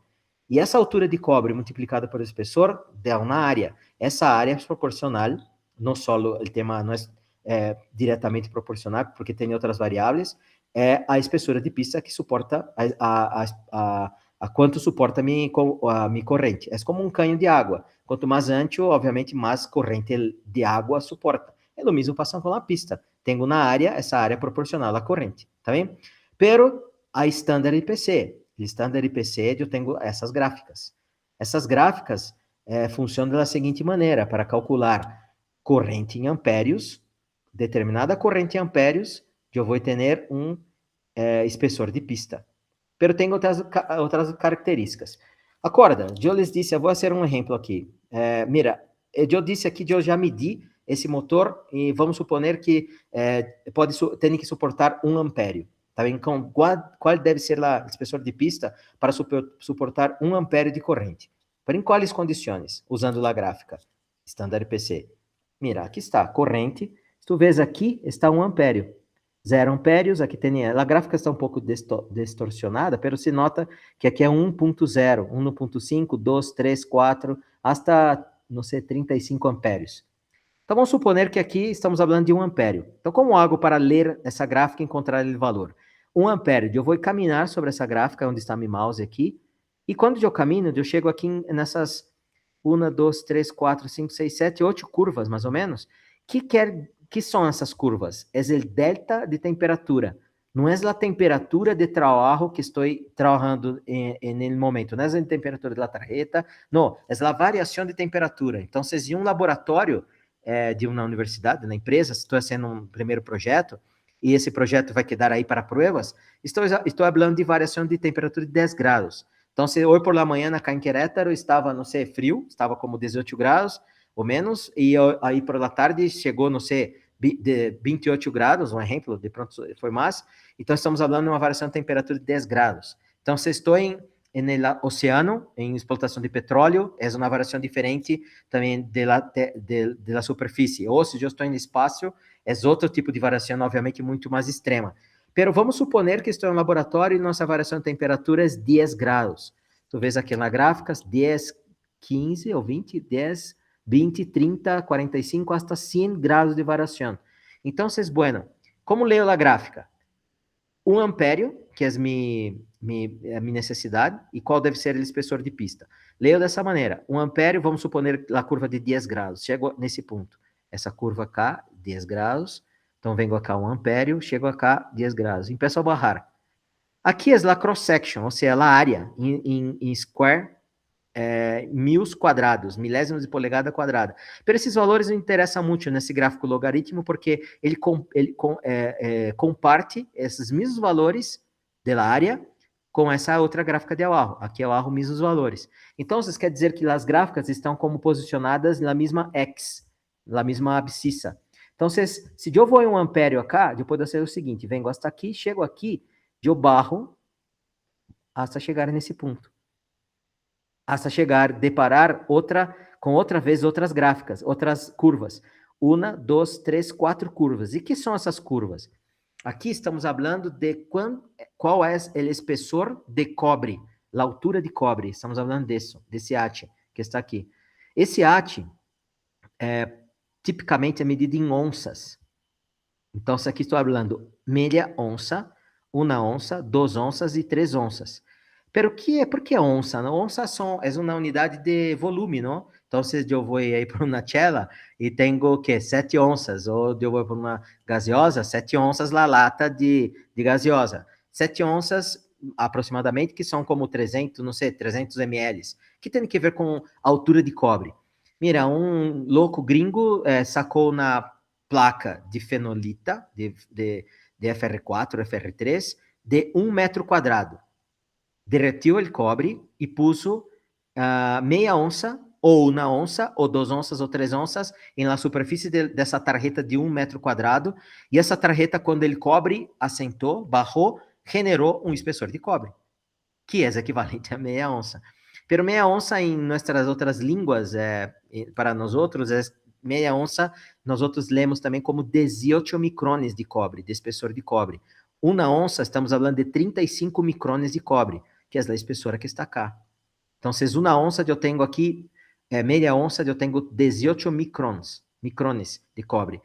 E essa altura de cobre multiplicada por espessor dá uma área. Essa área é proporcional, não só o tema não é diretamente proporcional, porque tem outras variáveis, é a espessura de pista que suporta a quanto suporta a minha corrente. É como um canho de água. Quanto mais ancho, obviamente, mais corrente de água suporta. É o mesmo passando com a pista. Tenho na área, essa área é proporcional à corrente, tá bem? Pero a estándar IPC. O estándar IPC, eu tenho essas gráficas. Essas gráficas funcionam da seguinte maneira, para calcular corrente em ampérios, determinada corrente em ampérios, eu vou ter um espessor de pista. Pero tem outras características. Acorda, eu lhes disse, eu vou fazer um exemplo aqui. Mira, eu disse aqui, eu já medi esse motor e vamos suponer que tem que suportar 1 ampere. Tá bem? Então, qual deve ser o espessor de pista para suportar 1 ampere de corrente? Para em quais condições? Usando a gráfica. Estándar IPC. Mira, aqui está, corrente. Se tu vês aqui, está 1 ampere. 0 amperes, aqui tem... A gráfica está um pouco distorcionada, pero se nota que aqui é 1.0, 1.5, 2, 3, 4, hasta, não sei, 35 amperes. Então, vamos suponer que aqui estamos falando de 1 ampere. Então, como hago para ler essa gráfica e encontrar o valor? 1 ampere, eu vou caminhar sobre essa gráfica, onde está meu mouse aqui, e quando eu caminho, eu chego aqui nessas 1, 2, 3, 4, 5, 6, 7, 8 curvas, mais ou menos. Que são essas curvas? É o delta de temperatura. Não é a temperatura de trabalho que estou trabalhando no momento. Não é a temperatura da tarjeta. Não, é a variação de temperatura. Então, se em um laboratório de uma universidade, na empresa, se estou fazendo um primeiro projeto, e esse projeto vai quedar aí para provas, estou falando de variação de temperatura de 10 graus. Então, se hoje por la manhã, na em Querétaro, estava, não sei, frio, estava como 18 graus, ou menos, e aí por la tarde chegou, não sei, de 28 graus, um exemplo, de pronto foi mais. Então, estamos falando de uma variação de temperatura de 10 graus. Então, se estou em no oceano, em explotação de petróleo, é uma variação diferente também da superfície. Ou se eu estou em espaço, é outro tipo de variação, obviamente, muito mais extrema. Pero vamos suponer que estou em um laboratório e nossa variação de temperatura é 10 graus. Tu vês aqui na gráfica, 10, 15 ou 20, 10, 20, 30, 45, hasta 100 graus de variação. Então, bueno, como leio a gráfica? 1 ampere, que é a minha necessidade, e qual deve ser o espessor de pista. Leio dessa maneira. 1 ampere, vamos suponer a curva de 10 graus. Chego nesse ponto. Essa curva cá, 10 graus. Então, vengo acá 1 ampério, chego acá 10 graus. Empiezo a barrar. Aqui é a cross-section, ou seja, a área em square, mils quadrados, milésimos de polegada quadrada. Pero esses valores não interessam muito nesse gráfico logaritmo, porque ele comparte esses mesmos valores da área com essa outra gráfica de abaixo. Aqui abaixo, mesmos valores. Então, isso quer dizer que as gráficas estão como posicionadas na mesma x, na mesma abscissa. Então, se eu vou em 1 ampério acá, eu posso fazer o seguinte, vengo hasta aqui, chego aqui, eu barro hasta chegar nesse ponto. Hasta chegar, deparar com outra vez outras gráficas, outras curvas. 1, 2, 3, 4 curvas. E que são essas curvas? Aqui estamos falando de qual é o espessor de cobre, a altura de cobre. Estamos falando desse AT que está aqui. Esse AT tipicamente é medido em onças. Então, aqui estou falando meia onça, 1 onça, 2 onças e 3 onças. Pero por que onça? Onça é uma unidade de volume, não? Então, se eu vou aí para uma chela e tenho que 7 onças, ou eu vou para uma gaseosa, 7 onças la lata de gaseosa. 7 onças aproximadamente, que são como 300, não sei, 300 ml, que tem que ver com a altura de cobre. Mira, um louco gringo sacou na placa de fenolita, de FR4, FR3, de 1 metro quadrado. Derretiu o cobre e puso meia onça, ou 1 onça, ou 2 onças, ou 3 onças, na superfície dessa tarjeta de 1 metro quadrado, e essa tarjeta, quando o cobre assentou, barrou, generou um espessor de cobre, que é equivalente a meia onça. Pero meia onça, em nossas outras línguas, para nós outros, meia onça, nós outros lemos também como 18 micrones de cobre, de espessor de cobre. 1 onça, estamos falando de 35 micrones de cobre, que é a espessura que está cá. Então, se 1 onça eu tenho aqui, meia onça eu tenho 18 micrones de cobre.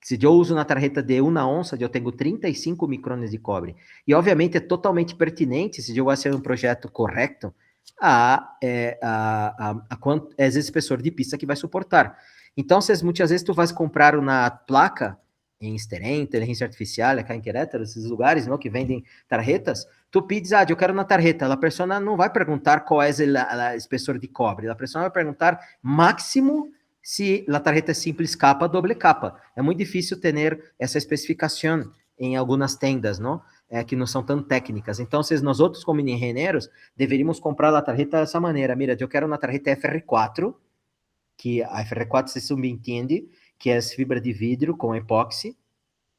Se eu uso na tarjeta de 1 onça, eu tenho 35 micrones de cobre. E, obviamente, é totalmente pertinente, se eu fazer um projeto correto, quanto é esse espessor de pista que vai suportar. Então, muitas vezes tu vais comprar uma placa em Sterem, inteligência artificial, aqui em Querétaro, esses lugares, não, que vendem tarjetas, tu pedes, eu quero uma tarjeta, a pessoa não vai perguntar qual é o espessor de cobre, a pessoa vai perguntar máximo se a tarjeta é simples capa, doble capa. É muito difícil ter essa especificação em algumas tendas, não? Que não são tão técnicas. Então, nós outros, como engenheiros, deveríamos comprar a tarjeta dessa maneira. Mira, eu quero uma tarjeta FR4, que a FR4 se subentende que é fibra de vidro com epóxi,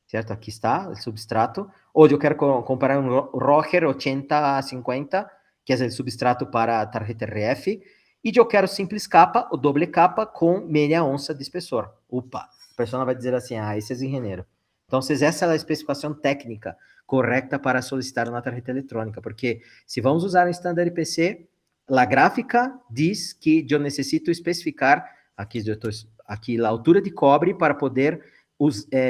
certo? Aqui está o substrato. Ou eu quero comprar um Roger 8050, que é o substrato para a tarjeta RF, e eu quero simples capa ou doble capa com meia onça de espessor. Opa, a pessoa vai dizer assim, esse é engenheiro. Então, essa é a especificação técnica correta para solicitar uma tarjeta eletrônica, porque se vamos usar um standard IPC, a gráfica diz que eu necessito especificar, aqui a altura de cobre para poder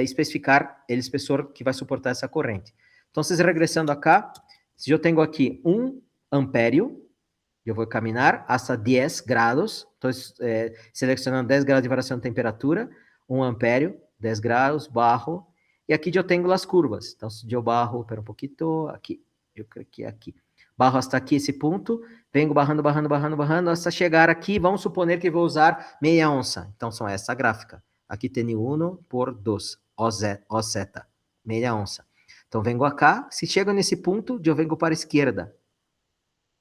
especificar o espessor que vai suportar essa corrente. Então, regressando acá, se eu tenho aqui 1 ampério, eu vou caminhar hasta 10 graus, estou selecionando 10 graus de variação de temperatura, 1 ampério, 10 graus, barro, e aqui eu tenho as curvas. Então, se eu barro, espera um pouquinho, aqui, eu creio que é aqui. Barro hasta aqui esse ponto, venho barrando, hasta chegar aqui, vamos suponer que vou usar meia onça. Então, são essa gráfica. Aqui tem 1 por 2, OZ, meia onça. Então, venho acá, se chego nesse ponto, eu venho para a esquerda,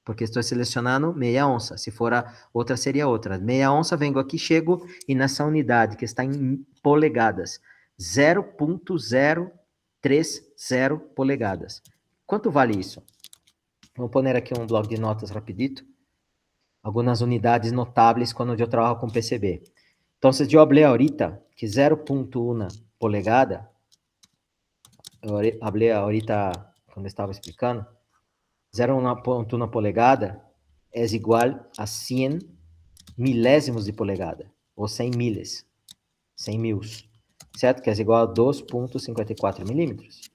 porque estou selecionando meia onça. Se for outra, seria outra. Meia onça, venho aqui, chego, e nessa unidade, que está em polegadas, 0.030 polegadas. Quanto vale isso? Vou pôr aqui um bloco de notas rapidito. Algumas unidades notáveis quando eu trabalho com PCB. Então, se eu falei ahorita que 0.1 polegada, eu falei ahorita quando estava explicando, 0.1 polegada é igual a 100 milésimos de polegada, ou 100 miles, 100 mils, certo? Que é igual a 2.54 milímetros.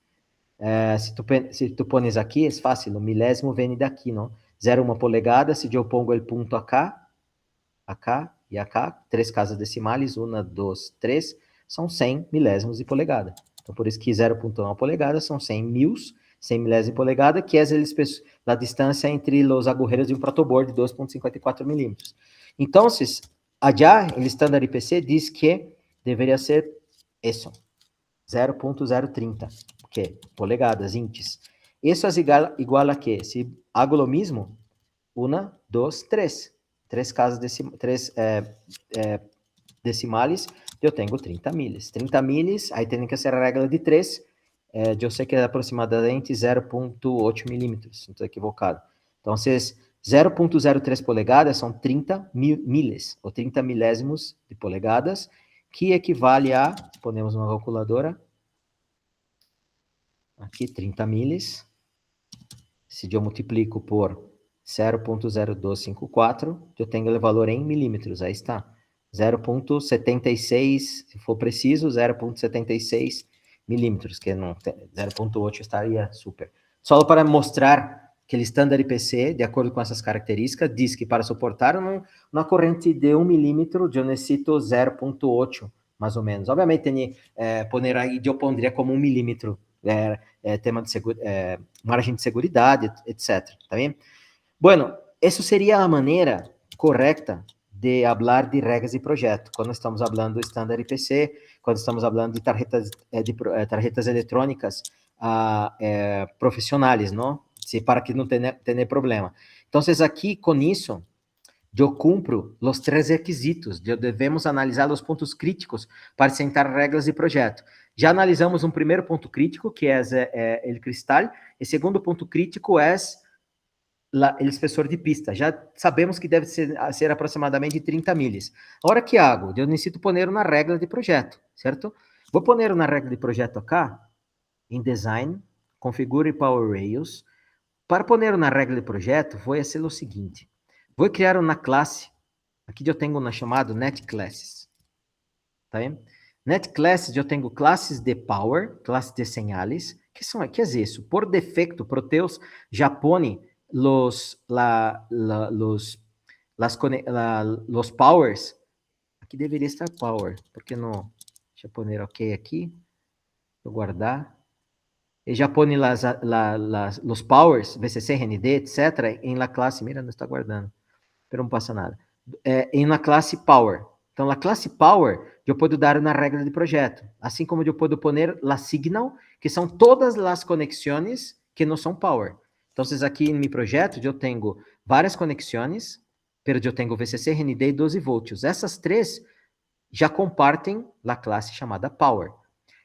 Se tu pones aqui, é fácil, o milésimo vem daqui, não? 0,1 polegada, se eu pongo o ponto acá e acá, 3 casas decimais, 1, 2, 3, são 100 milésimos de polegada. Então, por isso que 0.1 polegada são 100 mils, 100 milésimos de polegada, que é a distância entre os agujeros de um protoboard de 2.54 milímetros. Então, allá, o estándar IPC diz que deveria ser isso, 0.030, que polegadas, inches. Isso é igual a quê? Se hago lo mismo, 1, 2, 3. 3 casas decimales, eu tenho 30 miles. 30 miles, aí tem que ser a regra de 3, eu sei que é aproximadamente 0.8 milímetros, não estou equivocado. Então, 0.03 polegadas são 30 miles, ou 30 milésimos de polegadas, que equivale a, ponemos uma calculadora, aqui 30 miles, se eu multiplico por 0.0254, eu tenho o valor em milímetros, aí está, 0.76, se for preciso, 0.76 milímetros, que não 0.8 estaria super. Só para mostrar que o estándar IPC, de acordo com essas características, diz que para suportar uma corrente de 1 milímetro, eu necessito 0.8, mais ou menos. Obviamente, poner aí, eu pondria como 1 milímetro, tema de margem de seguridade, etc. Tá bem? Bueno, essa seria a maneira correta de falar de regras de projeto, quando estamos falando do estándar IPC, quando estamos falando de tarjetas eletrônicas profissionais, não? Para que não tenha problema. Então, aqui, com isso, eu cumpro os 3 requisitos, devemos analisar os pontos críticos para sentar regras de projeto. Já analisamos um primeiro ponto crítico, que é o cristal, e segundo ponto crítico é o espessor de pista. Já sabemos que deve ser aproximadamente 30 miles. Agora, que hago? Eu necessito poner uma regra de projeto, certo? Vou poner uma regra de projeto acá, em Design, Configure Power Rails. Para poner uma regra de projeto, vou fazer o seguinte. Vou criar uma classe, aqui eu tenho uma chamada NetClasses. Tá bem? NetClasses, eu tenho classes de Power, classes de señales, que é isso? Por defeito, Proteus já põe los powers, aqui deveria estar power, porque não, deixa eu pôr ok aqui, vou guardar, e já põe os powers, VCC, RND, etc., em la classe, mira, não está guardando, pero não passa nada, em la classe power. Então, na classe power, eu posso dar uma regra de projeto, assim como eu posso pôr la signal, que são todas as conexões que não são power. Então, aqui no meu projeto, eu tenho várias conexões, pero eu tenho VCC, RND e 12 volts. Essas 3 já compartem a classe chamada Power.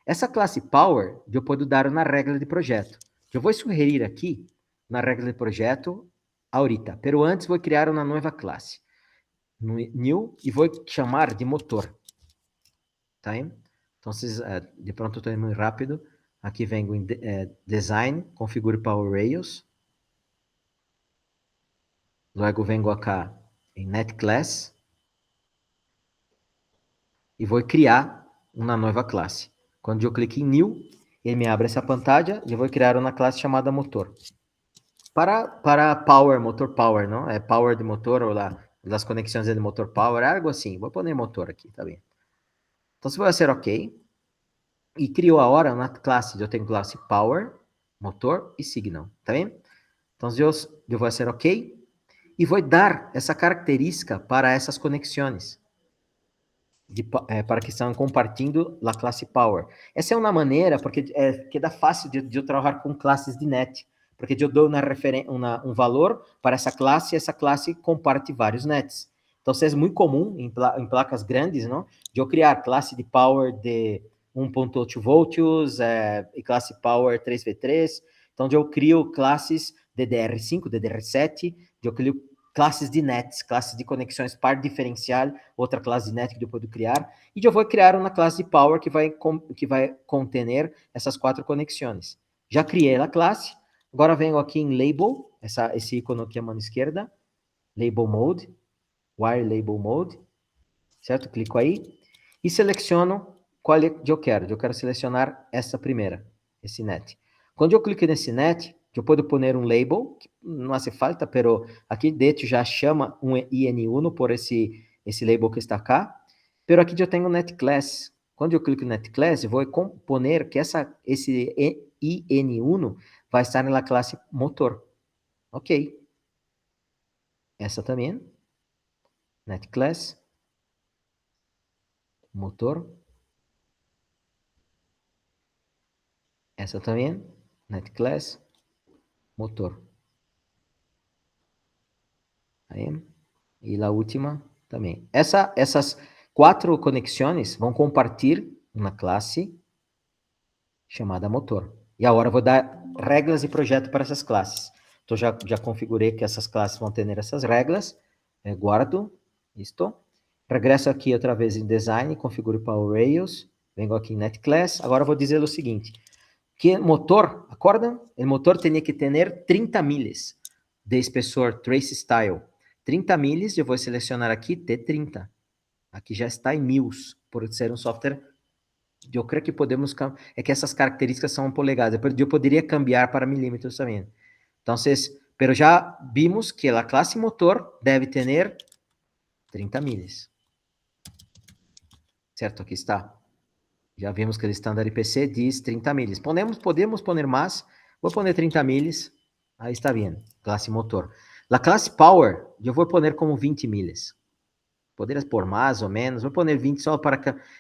Essa classe Power, eu posso dar uma regra de projeto. Eu vou sugerir aqui uma regra de projeto ahorita, pero antes vou criar uma nova classe. New, e vou chamar de motor. Tá? Então, de pronto, estou indo muito rápido. Aqui venho em Design, Configure Power Rails. Logo venho acá em NetClass e vou criar uma nova classe. Quando eu clico em New, ele me abre essa pantalla e eu vou criar uma classe chamada motor. Para Power, motor Power, não? É Power de motor, ou lá, das conexões de motor Power, algo assim. Vou pôr motor aqui, tá bem? Então, se vai ser ok, e criou agora uma classe, eu tenho classe Power, motor e Signal, tá bem? Então, eu vou ser ok, e vou dar essa característica para essas conexões, para que estão compartilhando a classe Power. Essa é uma maneira, porque que dá fácil de eu trabalhar com classes de net, porque eu dou um valor para essa classe, e essa classe comparte vários nets. Então, isso é muito comum em placas grandes, não? De eu criar classe de Power de 1.8 volts e classe Power 3V3. Então, eu crio classes DDR5, DDR7, eu crio classes de nets, classes de conexões par diferencial, outra classe de net que eu posso criar, e eu vou criar uma classe de Power que vai conter essas 4 conexões. Já criei a classe, agora venho aqui em Label, esse ícone aqui à mão esquerda, Label Mode, Wire Label Mode, certo? Clico aí, e seleciono qual eu quero. Eu quero selecionar essa primeira, esse net. Quando eu clico nesse net, eu posso pôr um label, que não hace falta, pero aqui dentro já chama um IN1 por esse label que está cá, pero aqui eu tenho net class, Quando eu clico em NetClass, eu vou componer que esse IN1 vai estar na classe motor. Ok. Essa também. NetClass. Motor. Essa também. NetClass. Motor. Aí. E a última também. Essas 4 conexões vão compartilhar uma classe chamada motor. E agora eu vou dar regras e projeto para essas classes. Então, já configurei que essas classes vão ter essas regras. Guardo. Isto. Regresso aqui outra vez em Design, configuro Power Rails. Vengo aqui em NetClass. Agora eu vou dizer o seguinte. Que motor, acordam? O motor tinha que ter 30 milhas de espessor Trace Style. 30 milhas, eu vou selecionar aqui T30. Aqui já está em mils, por ser um software. Eu creio que podemos... É que essas características são polegadas. Eu poderia cambiar para milímetros também. Então, pero já vimos que a classe motor deve ter 30 milhas. Certo? Aqui está. Já vimos que o estándar IPC diz 30 milhas. Podemos poner mais. Vou poner 30 milhas. Aí está bem. Classe motor. A classe Power, eu vou poner como 20 milhas. Poderia pôr mais ou menos. Vou poner 20 só para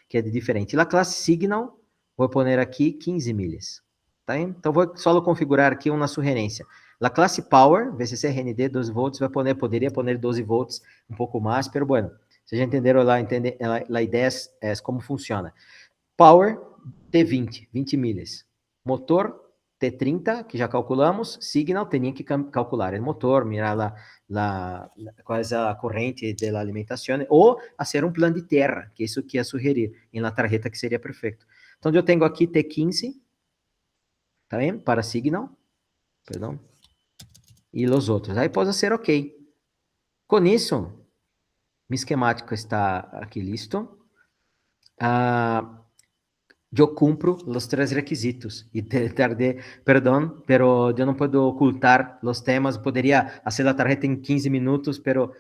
que é diferente. E a classe Signal, vou poner aqui 15 milhas. Tá? Então, vou só configurar aqui uma sugerência. A classe Power, VCC RND 12 volts, poderia poner 12 volts, um pouco mais, pero bueno. Vocês já entenderam a ideia é como funciona. Power, T20, 20 milhas. Motor, T30, que já calculamos. Signal, tinha que calcular o motor, mirar qual é a corrente da alimentação, ou fazer um plano de terra, que isso que é sugerir, em la tarjeta que seria perfeito. Então, eu tenho aqui T15, tá bem? Para Signal, perdão. E os outros. Aí pode ser ok. Com isso, meu esquemático está aqui listo. Eu cumpro os 3 requisitos e tardei, perdão, pero eu não posso ocultar os temas. Poderia fazer a tarjeta em 15 minutos, pero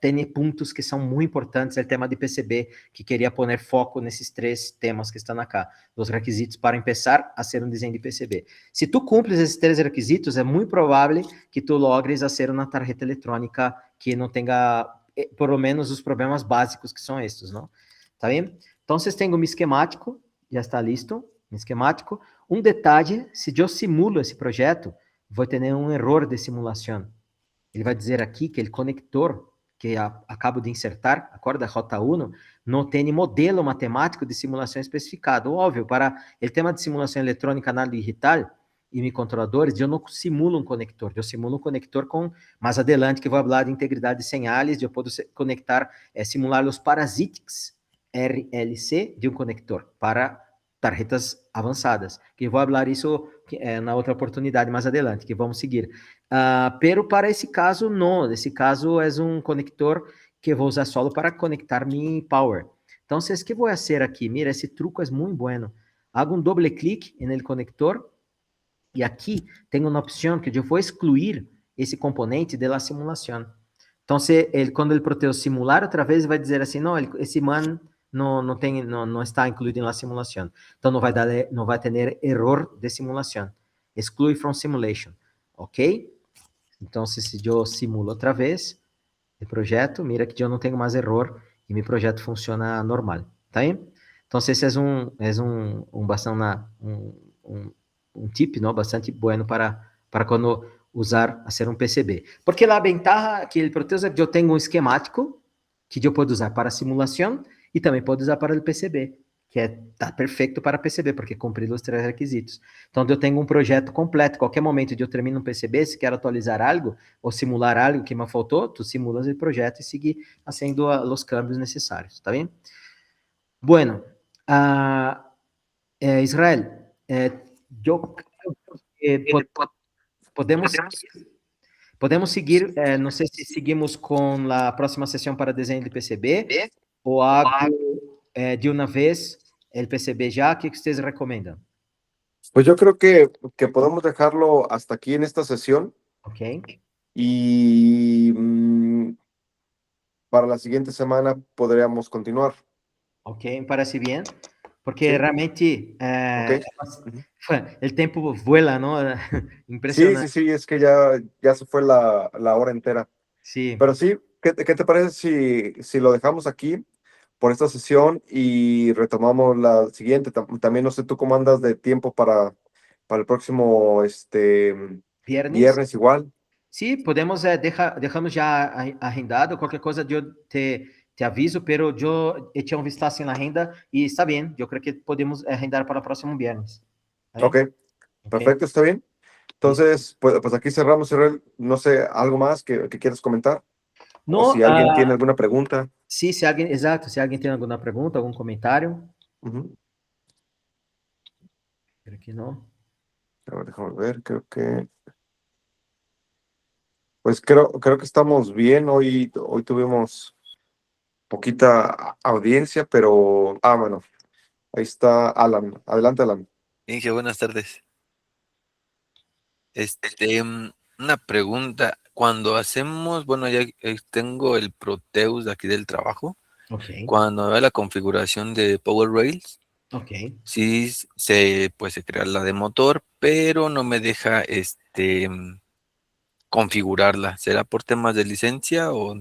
tem pontos que são muito importantes. O tema de PCB, que queria pôr foco nesses 3 temas que estão acá. Os requisitos para começar a ser um desenho de PCB. Se tu cumpres esses 3 requisitos, é muito provável que tu logres fazer uma tarjeta eletrônica que não tenha, por lo menos, os problemas básicos que são estes, não? Tá bem? Então, vocês têm um esquemático. Já está listo, um esquemático. Um detalhe, se eu simulo esse projeto, vou ter um erro de simulação. Ele vai dizer aqui que o conector que acabo de insertar, a corda rota 1, não tem modelo matemático de simulação especificado. Óbvio, para o tema de simulação eletrônica na digital e microcontroladores, eu não simulo um conector, eu simulo um conector com, mais adelante, que vou falar de integridade de señales, eu posso conectar, simular os parasitics, RLC de um conector para tarjetas avançadas, que vou falar isso na outra oportunidade mais adelante, que vamos seguir. Pero para esse caso, não. Esse caso é um conector que vou usar solo para conectar mi power. Então, o que vou fazer aqui? Mira, esse truco é muito bueno. Hago um doble clique no conector e aqui tem uma opção que eu vou excluir esse componente da simulação. Então, quando ele protege simular outra vez, vai dizer assim, não, esse man não está incluído na simulação. Então, não vai ter erro de simulação. Exclui from simulation. Ok? Então, se eu simulo outra vez o projeto, mira que eu não tenho mais erro e meu projeto funciona normal. Tá aí? Então, esse é um tip, não? Bastante bueno para quando usar a ser um PCB. Porque a ventaja que ele protege é que eu tenho um esquemático que eu posso usar para simulação e também posso usar para o PCB, que está perfeito para PCB, porque cumprir os 3 requisitos. Então, eu tenho um projeto completo. Qualquer momento eu termino um PCB, se quero atualizar algo ou simular algo que me faltou, tu simulas o projeto e seguir fazendo os câmbios necessários, tá bem? Bueno, Israel, eu podemos seguir, não sei se seguimos com a próxima sessão para desenho de PCB ou hago de uma vez o PCB já. O que vocês recomendam? Pues yo creo que podemos dejarlo hasta aquí en esta sesión. Ok. Y para la siguiente semana podríamos continuar. Ok, me parece bien. porque Sí. realmente Ok. Ujú. el tiempo vuela, ¿no? Sí, Impresionante. sí, sí, es que ya se fue la hora entera. Sí, Pero sí, ¿qué te parece si lo dejamos aquí por esta sesión y retomamos la siguiente? También no sé tú cómo andas de tiempo para el próximo viernes. viernes igual. Sí, podemos, dejamos ya agendado, cualquier cosa yo te aviso, pero yo eché un vistazo en la agenda y está bien, yo creo que podemos agendar para el próximo viernes. ¿Está Ok, bien? Ok, perfecto, está bien. listo. Entonces, pues aquí cerramos, Israel. No sé, ¿algo más que quieras comentar? O No, si alguien tiene alguna pregunta. sí, se alguien, exato, se alguien tiene alguna pregunta, algún comentario, Ujú. creo que no. A ver, déjame ver, creo que estamos bien. Hoy tuvimos poquita audiencia, pero, bueno, ahí está Alan. Adelante, Alan. Inge, buenas tardes. Una pregunta. Cuando hacemos, bueno, ya tengo el Proteus de aquí del trabajo. Ok, Cuando veo la configuración de Power Rails, ok. sí se crea la de motor, pero no me deja configurarla. ¿Será por temas de licencia o?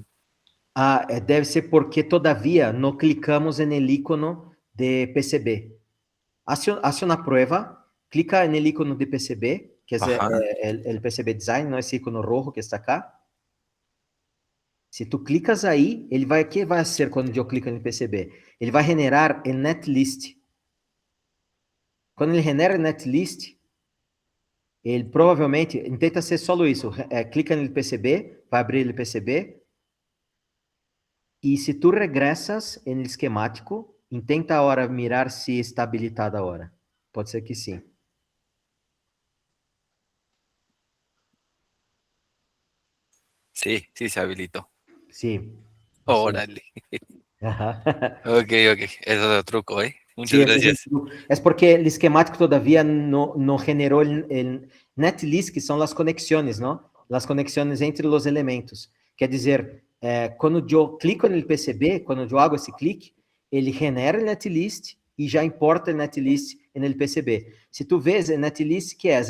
Deve ser porque todavía no clicamos en el icono de PCB. Hace una prueba, clica en el icono de PCB, que es Ajá. el PCB Design, no ese icono rojo que está acá. Se tu clicas aí, ele vai, o que vai ser quando eu clico no PCB? Ele vai generar el netlist. Quando ele genera o netlist, ele provavelmente, tenta ser só isso, clica no PCB, vai abrir o PCB, e se tu regressas no esquemático, intenta agora mirar se está habilitada a hora. Pode ser que sim. Sí, sí se habilitó. Sim. Sim. Órale. Ajá. Ok, ok. Eso es otro truco, ¿eh? Muchas Sí, ese gracias. es porque el esquemático todavía no generó el netlist, que son las conexiones, ¿no? Las conexiones entre los elementos. Quer dizer, quando eu clico no PCB, quando eu hago esse clique, ele genera o netlist e já importa o netlist no PCB. Se tu vês o netlist, que é,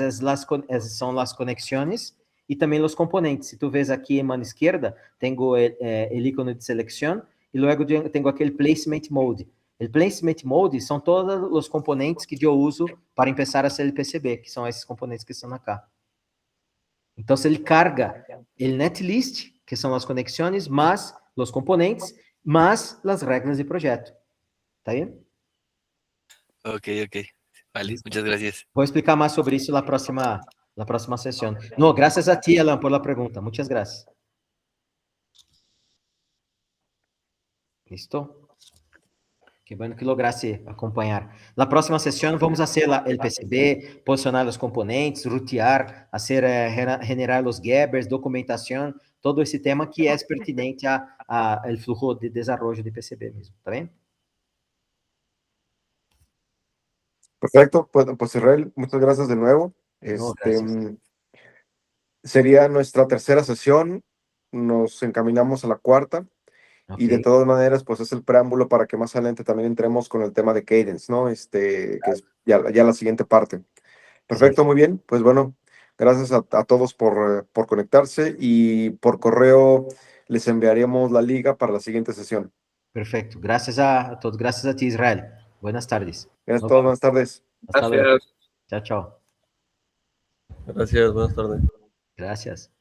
são as conexões e também os componentes. Se tu vês aqui em mão esquerda, tenho o ícone de seleção e logo tenho aquele placement mode. O placement mode são todos os componentes que eu uso para começar a ser el PCB, que são esses componentes que estão acá. Então, se ele carga o netlist, que são as conexões, mais os componentes, mais as regras de projeto. Tá bem? Ok, ok. Vale, Listo. muchas gracias. Vou explicar mais sobre isso na próxima sessão. No, graças a ti, Alan, por la pergunta. Muchas gracias. Listo? Que bueno que lograsse acompanhar. Na próxima sessão, vamos fazer o PCB, posicionar os componentes, rutear, fazer, generar os gabbers, documentação, todo esse tema que é pertinente ao fluxo de desenvolvimento de PCB mesmo, tá bem? Perfecto, pues Israel, muchas gracias de nuevo. No, gracias. Sería nuestra tercera sesión. Nos encaminamos a la cuarta. Ok, Y de todas maneras, pues es el preámbulo para que más adelante también entremos con el tema de Cadence, ¿no? Que es ya la siguiente parte. sim. Perfecto, muy bien. Pues bueno, gracias a todos por conectarse y por correo les enviaremos la liga para la siguiente sesión. Perfeito. Graças a todos. Graças a ti, Israel. Buenas tardes. Gracias a Nos todos, vemos. buenas tardes. Hasta luego. Gracias. Chao, chao. Gracias, buenas tardes. Gracias.